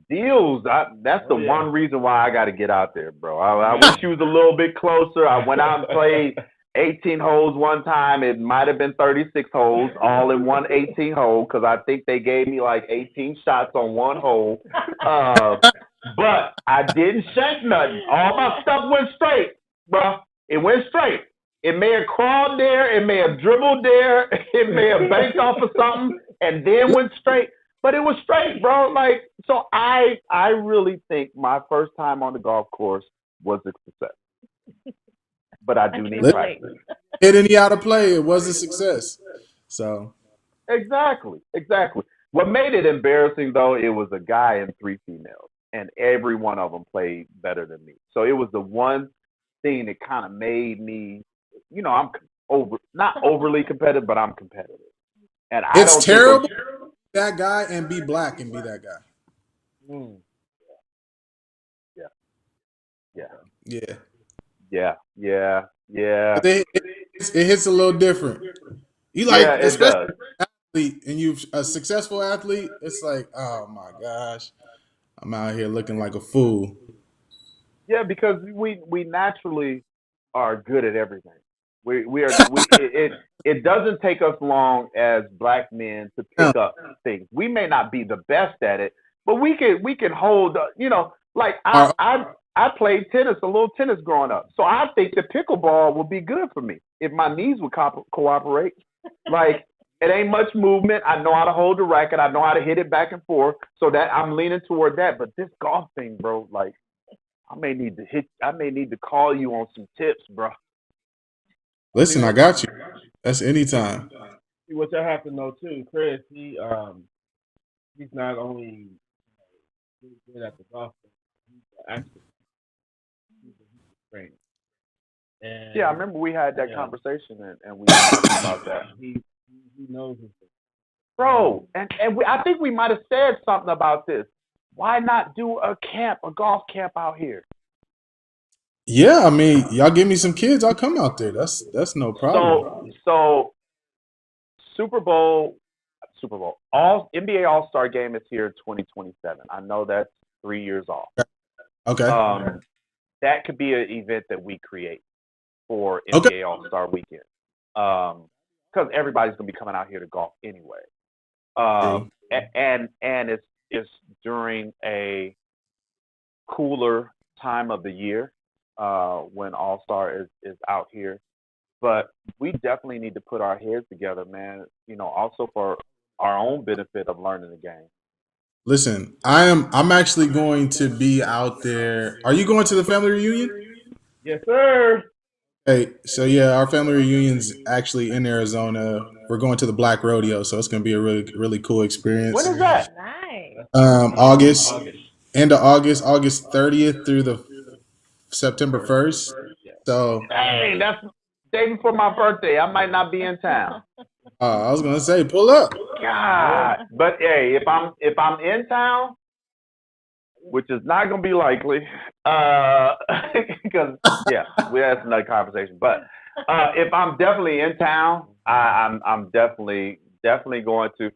A: deals. That's the one reason why I got to get out there, bro. I wish you was a little bit closer. I went out and played 18 holes one time. It might have been 36 holes, all in one 18 hole, because I think they gave me like 18 shots on one hole. Uh, but I didn't shank nothing. All my stuff went straight, bro. It went straight. It may have crawled there, it may have dribbled there, it may have banked off of something, and then went straight. But it was straight, bro. Like, so I really think my first time on the golf course was a success. But I
C: I
A: do
C: can
A: need
C: relate.
A: practice.
D: Hitting you out of play, it was a success. So
A: Exactly. What made it embarrassing though, it was a guy and 3 females, and every one of them played better than me. So it was the one thing that kind of made me, I'm not overly competitive, but I'm competitive, and I
D: it's
A: don't think it.
D: terrible that guy and be black and be that guy.
A: Mm, yeah, yeah,
D: Yeah.
A: yeah.
D: 'Cause it hits a little different. You
A: Yeah,
D: like,
A: it
D: especially
A: does.
D: athlete and you a successful athlete, it's like, oh my gosh, I'm out here looking like a fool.
A: Yeah, because we naturally are good at everything. It doesn't take us long as black men to
D: Yeah.
A: pick up things. We may not be the best at it, but we can hold. Like
D: Our-
A: I played tennis, a little tennis growing up, so I think the pickleball would be good for me if my knees would cooperate. Like it ain't much movement. I know how to hold the racket. I know how to hit it back and forth. So that I'm leaning toward that. But this golf thing, bro, like I may need to call you on some tips, bro.
B: See
D: Listen, I
B: what
D: got you. That's anytime.
B: see what y'all have to know too. Chris, he's not only really good at the golf, but he's actually he's a trainer.
A: Yeah, I
B: And
A: remember we had that
B: yeah,
A: conversation and we talked about that.
B: he knows his thing.
A: Bro, and I think we might have said something about this. Why not do a golf camp out here?
D: Yeah, I mean, y'all give me some kids, I'll come out there. That's no problem.
A: So Super Bowl, all NBA All Star Game is here in 2027. I know that's 3 years off.
D: Okay.
A: That could be an event that we create for
D: Okay.
A: NBA All Star Weekend. Because everybody's gonna be coming out here to golf anyway.
D: True.
A: And it's during a cooler time of the year when All Star is out here. But we definitely need to put our heads together, man. Also for our own benefit of learning the game.
D: Listen, I'm actually going to be out there. Are you going to the family reunion?
B: Yes, sir.
D: Hey, so yeah, our family reunion's actually in Arizona. We're going to the Black Rodeo, so it's going to be a really cool
A: When
D: experience.
A: is that?
C: Nice.
D: August, end of August, August 30th through the September 1st. So
A: Dang, that's day before my birthday. I might not be in town.
D: I was gonna say, pull up.
A: God, but hey, if I'm in town, which is not gonna be likely, because yeah, that's another conversation. But if I'm definitely in town, I'm definitely going to.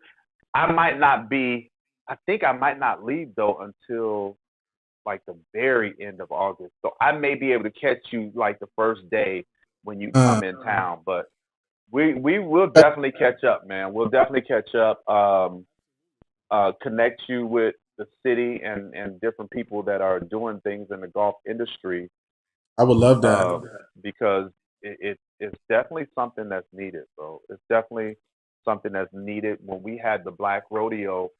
A: I might not be. I think I might not leave though until like the very end of August. So I may be able to catch you like the first day when you
D: Uh,
A: come in town. But we will definitely catch up, man. We'll definitely catch up. Connect you with the city and different people that are doing things in the golf industry
D: I would love that.
A: because it's definitely something that's needed, bro. It's definitely something that's needed. When we had the Black Rodeo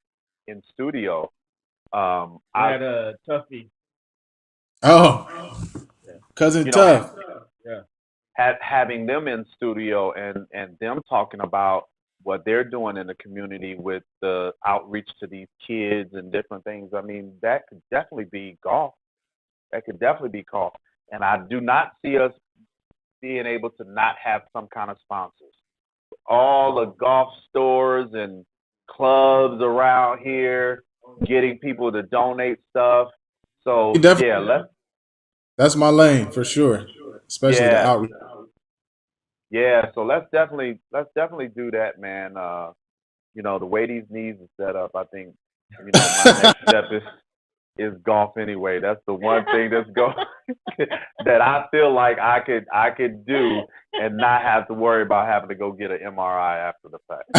A: in studio,
B: I had a toughie.
D: Oh,
B: Yeah.
D: cousin
A: you know,
D: Tough.
B: Yeah.
A: having them in studio and them talking about what they're doing in the community with the outreach to these kids and different things. I mean, that could definitely be golf. That could definitely be golf. And I do not see us being able to not have some kind of sponsors. All the golf stores and clubs around here getting people to donate stuff. So
D: You definitely,
A: yeah,
D: that's my lane for sure, especially the
A: yeah,
D: outreach.
A: yeah. So let's definitely do that, man. The way these knees are set up, I think, my next step is golf anyway. That's the one thing that's go that I feel like I could do and not have to worry about having to go get an MRI after the fact.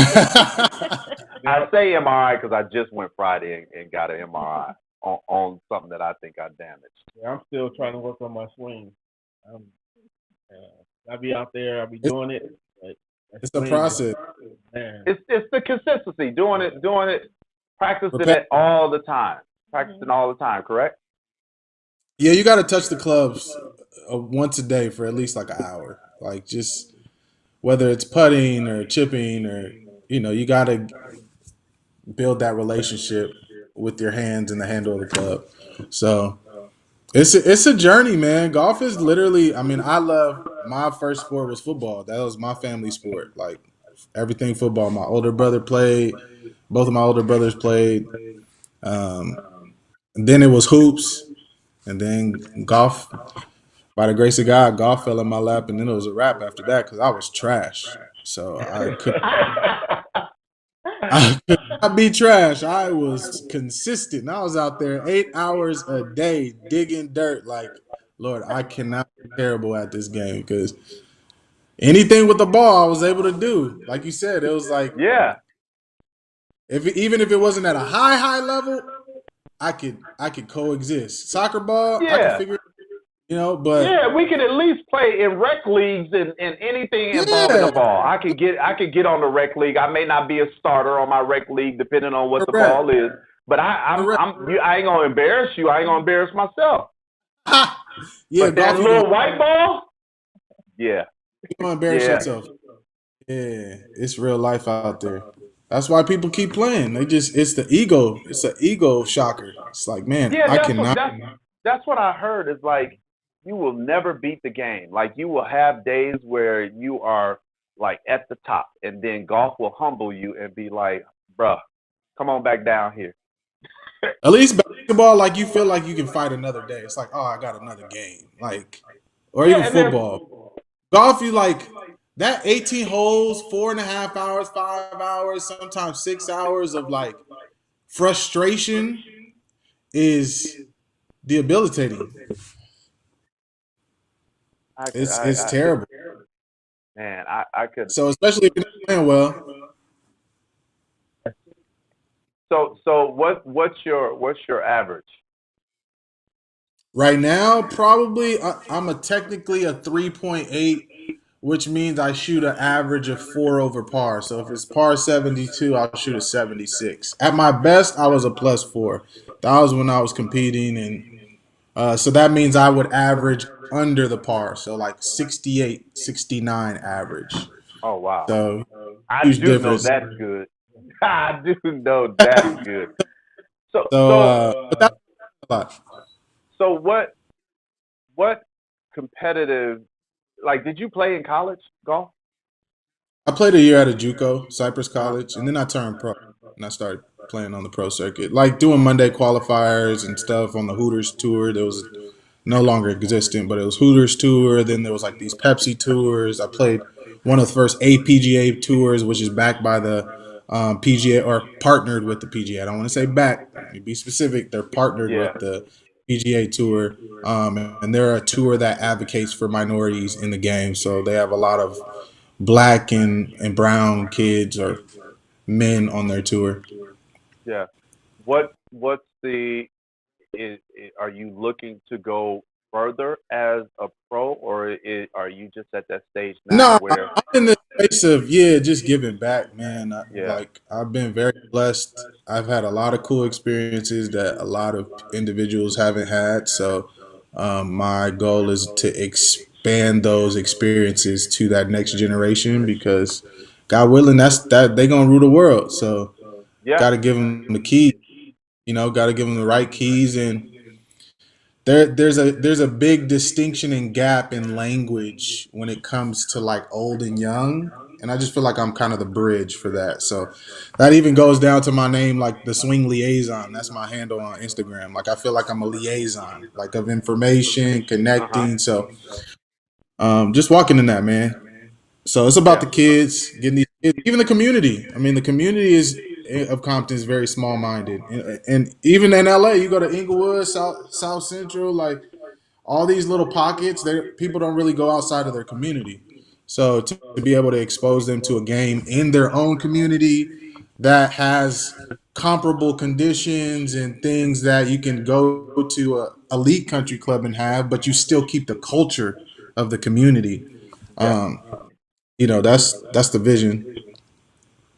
A: I say MRI because I just went Friday and got an MRI on something that I think I damaged.
B: Yeah, I'm still trying to work on my swing. Um, I'll be out there. I'll be
D: It's,
B: doing it. But that
D: it's a
B: swing,
D: process.
B: man.
A: It's the consistency, doing it, practicing
D: Repet-
A: it all the time, practicing all the time. Correct?
D: Yeah, you got to touch the clubs once a day for at least like an hour. Like just whether it's putting or chipping or you got to build that relationship with your hands and the handle of the club. So it's a journey, man. Golf is literally. I mean, I love my first sport was football. That was my family sport. Like everything football. My older brother played. Both of my older brothers played. Um, and then it was hoops, and then golf. By the grace of God, golf fell in my lap, and then it was a wrap after that because I was trash. So I could not be trash. I was consistent. I was out there 8 hours a day digging dirt. Like, Lord, I cannot be terrible at this game because anything with the ball I was able to do. Like you said, it was like
A: Yeah,
D: even if it wasn't at a high level, I could coexist. Soccer ball, I could
A: yeah,
D: figure, but
A: yeah. We could at least play in rec leagues and anything involving the
D: yeah,
A: ball. I could get on the rec league. I may not be a starter on my rec league depending on what the
D: correct,
A: ball is, but
D: correct.
A: I ain't gonna embarrass you. I ain't gonna embarrass myself.
D: Yeah,
A: But that
D: golf, you gonna
A: little white ball, yeah,
D: You don't embarrass
A: Yeah,
D: yourself. Yeah, it's real life out there. That's why people keep playing. They just it's the ego. It's an ego shocker. It's like, man,
A: yeah.
D: I cannot.
A: That's what I heard. Is like you will never beat the game. Like you will have days where you are like at the top, and then golf will humble you and be like, "Bruh, come on back down here."
D: At least basketball, like you feel like you can fight another day. It's like, oh, I got another game. Like, or
A: Yeah,
D: even
A: and there's
D: football. Golf, you like that 18 holes, 4.5 hours, 5 hours, sometimes 6 hours of like frustration is debilitating.
A: I could
D: It's terrible.
A: man, I could.
D: So especially if you're not playing well.
A: So what's your average?
D: Right now, probably I'm a technically a 3.8, which means I shoot an average of 4 over par. So if it's par 72, I'll shoot a 76. At my best, I was a +4. That was when I was competing, and so that means I would average under the par, so like 68, 69 average.
A: Oh wow,
D: So
A: I
D: huge
A: do know
D: difference.
A: that's good. I do know that's good. So
D: So,
A: so
D: but that's a lot.
A: so what competitive like did you play in college golf?
D: I played a year at a JUCO, Cypress
A: Uh-huh.
D: College, and then I turned pro and I started playing on the pro circuit, like doing Monday qualifiers and stuff on the Hooters tour. There was no longer existent, but it was Hooters tour. Then there was like these Pepsi tours. I played one of the first APGA tours, which is backed by the PGA or partnered with the PGA. I don't want to say back. Let me be specific. They're partnered
A: Yeah.
D: with the PGA tour, and they're a tour that advocates for minorities in the game. So they have a lot of black and brown kids or men on their tour.
A: Yeah. What's the are you looking to go further as a pro or are you just at that stage now
D: No,
A: where
D: I'm in the space of just giving back, man.
A: yeah.
D: Like I've been very blessed. I've had a lot of cool experiences that a lot of individuals haven't had. So my goal is to expand those experiences to that next generation because God willing, that they gonna rule the world. So
A: Yeah.
D: got to give them the key. Got to give them the right keys and there's a big distinction and gap in language when it comes to like old and young, and I just feel like I'm kind of the bridge for that. So that even goes down to my name, like the Swing Liaison. That's my handle on Instagram. Like I feel like I'm a liaison, like of information,
A: Uh-huh.
D: connecting. So just walking in that, man. So it's about
A: Yeah.
D: the kids, getting these kids, even the community. I mean, the community is of Compton is very small minded, and even in LA, you go to Inglewood, South Central, like all these little pockets, people don't really go outside of their community. So to be able to expose them to a game in their own community that has comparable conditions and things that you can go to a elite country club and have, but you still keep the culture of the community.
A: Yeah.
D: Um, that's the vision.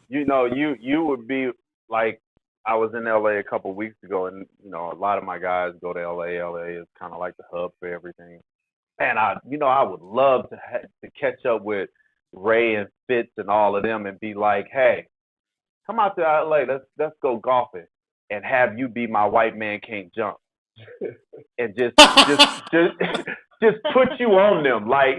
A: You would be like I was in LA a couple of weeks ago and a lot of my guys go to LA. LA is kind of like the hub for everything. And I would love to catch up with Ray and Fitz and all of them and be like, hey, come out to LA, let's go golfing, and have you be my white man can't jump, and just just just put you on them, like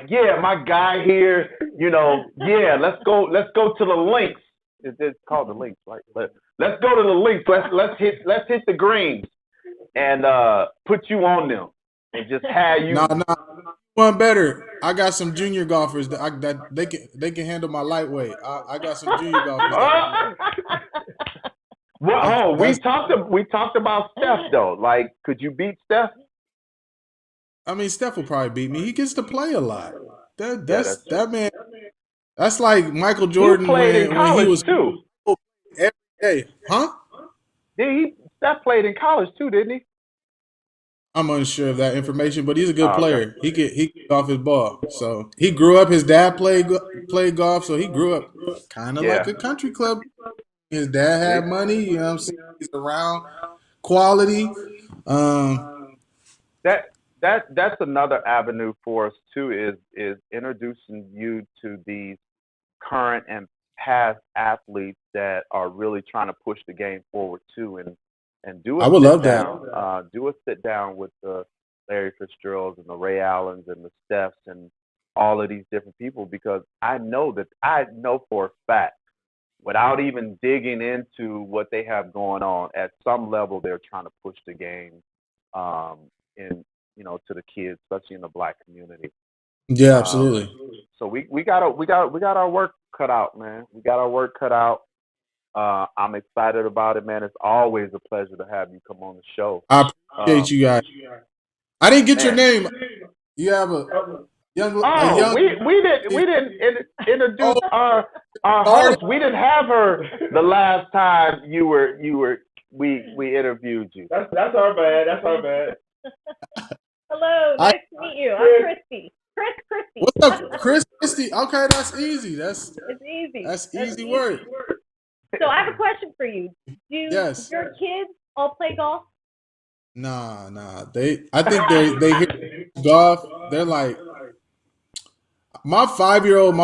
A: yeah, my guy here, yeah, let's go to the links. It's called the links, right? But let's go to the links. Let's hit the greens and put you on them and just have
D: Nah,
A: you.
D: nah, one better. I got some junior golfers that they can handle my lightweight. I got some junior golfers that
A: Well, oh, we
D: that's.
A: talked about Steph though. Like, could you beat Steph?
D: I mean, Steph will probably beat me. He gets to play a lot.
A: Yeah, that's true.
D: That man. That's like Michael
A: He
D: Jordan
A: played in
D: when he
A: college
D: was
A: too.
D: every day, huh?
A: Did he? Steph played in college too, didn't he?
D: I'm unsure of that information, but he's a good
A: Oh, okay.
D: player. He can off his ball. So he grew up. His dad played golf, so he grew up kind of like
A: Yeah.
D: a country club. His dad
A: See?
D: had money. You know what I'm saying? He's around quality. Um,
A: That. that's another avenue for us too, is introducing you to these current and past athletes that are really trying to push the game forward too, and do a
D: I would
A: sit
D: love that.
A: down, do a sit down with the Larry Fitzgeralds and the Ray Allens and the Stephs and all of these different people, because I know for a fact, without even digging into what they have going on, at some level they're trying to push the game, um, in to the kids, especially in the black community.
D: Yeah,
A: Um,
D: absolutely.
A: so we got our work cut out, man. We got our work cut out. I'm excited about it, man. It's always a pleasure to have you come on the show.
D: I appreciate
A: Um,
D: you guys. I didn't get your
A: man.
D: name. You have a
A: Oh,
D: young
A: we didn't introduce
D: oh
A: our
D: sorry.
A: host. We didn't have her the last time we interviewed you.
B: That's our bad. That's our bad.
C: Hello,
D: I
C: nice to meet you. I'm Christy. Christy.
D: what's up, Chris Christie? Okay, that's easy.
C: It's easy.
D: That's
C: That's
D: easy
C: easy.
D: work.
C: So I have a question for you. Do
D: Yes.
C: your kids all play golf?
D: Nah. I think they hear golf. They're like my 5-year old,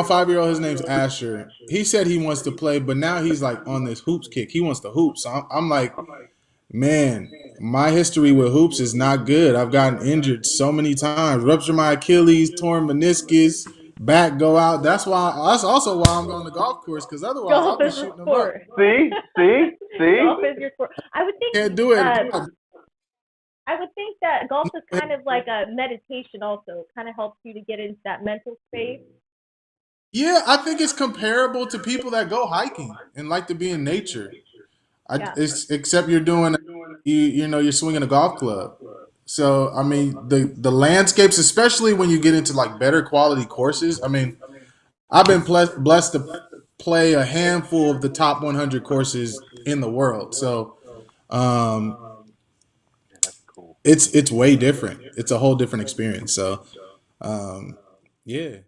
D: his name's Asher. He said he wants to play, but now he's like on this hoops kick. He wants to hoop. So I'm like, man, my history with hoops is not good. I've gotten injured so many times. Ruptured my Achilles, torn meniscus, back go out. That's also why I'm going to golf course, because otherwise
C: Golf
D: I'll be
C: is the
D: shooting them up.
C: sport.
A: See.
C: Golf is your sport.
D: Can't do it.
C: I would think that golf is kind of like a meditation also. It kind of helps you to get into that mental space.
D: Yeah, I think it's comparable to people that go hiking and like to be in nature.
C: Yeah.
D: It's except you're doing you're swinging a golf club. So I mean the landscapes, especially when you get into like better quality courses. I mean, I've been blessed to play a handful of the top 100 courses in the world. So um,
A: Yeah, that's cool.
D: it's way different. It's a whole different experience. So um, yeah.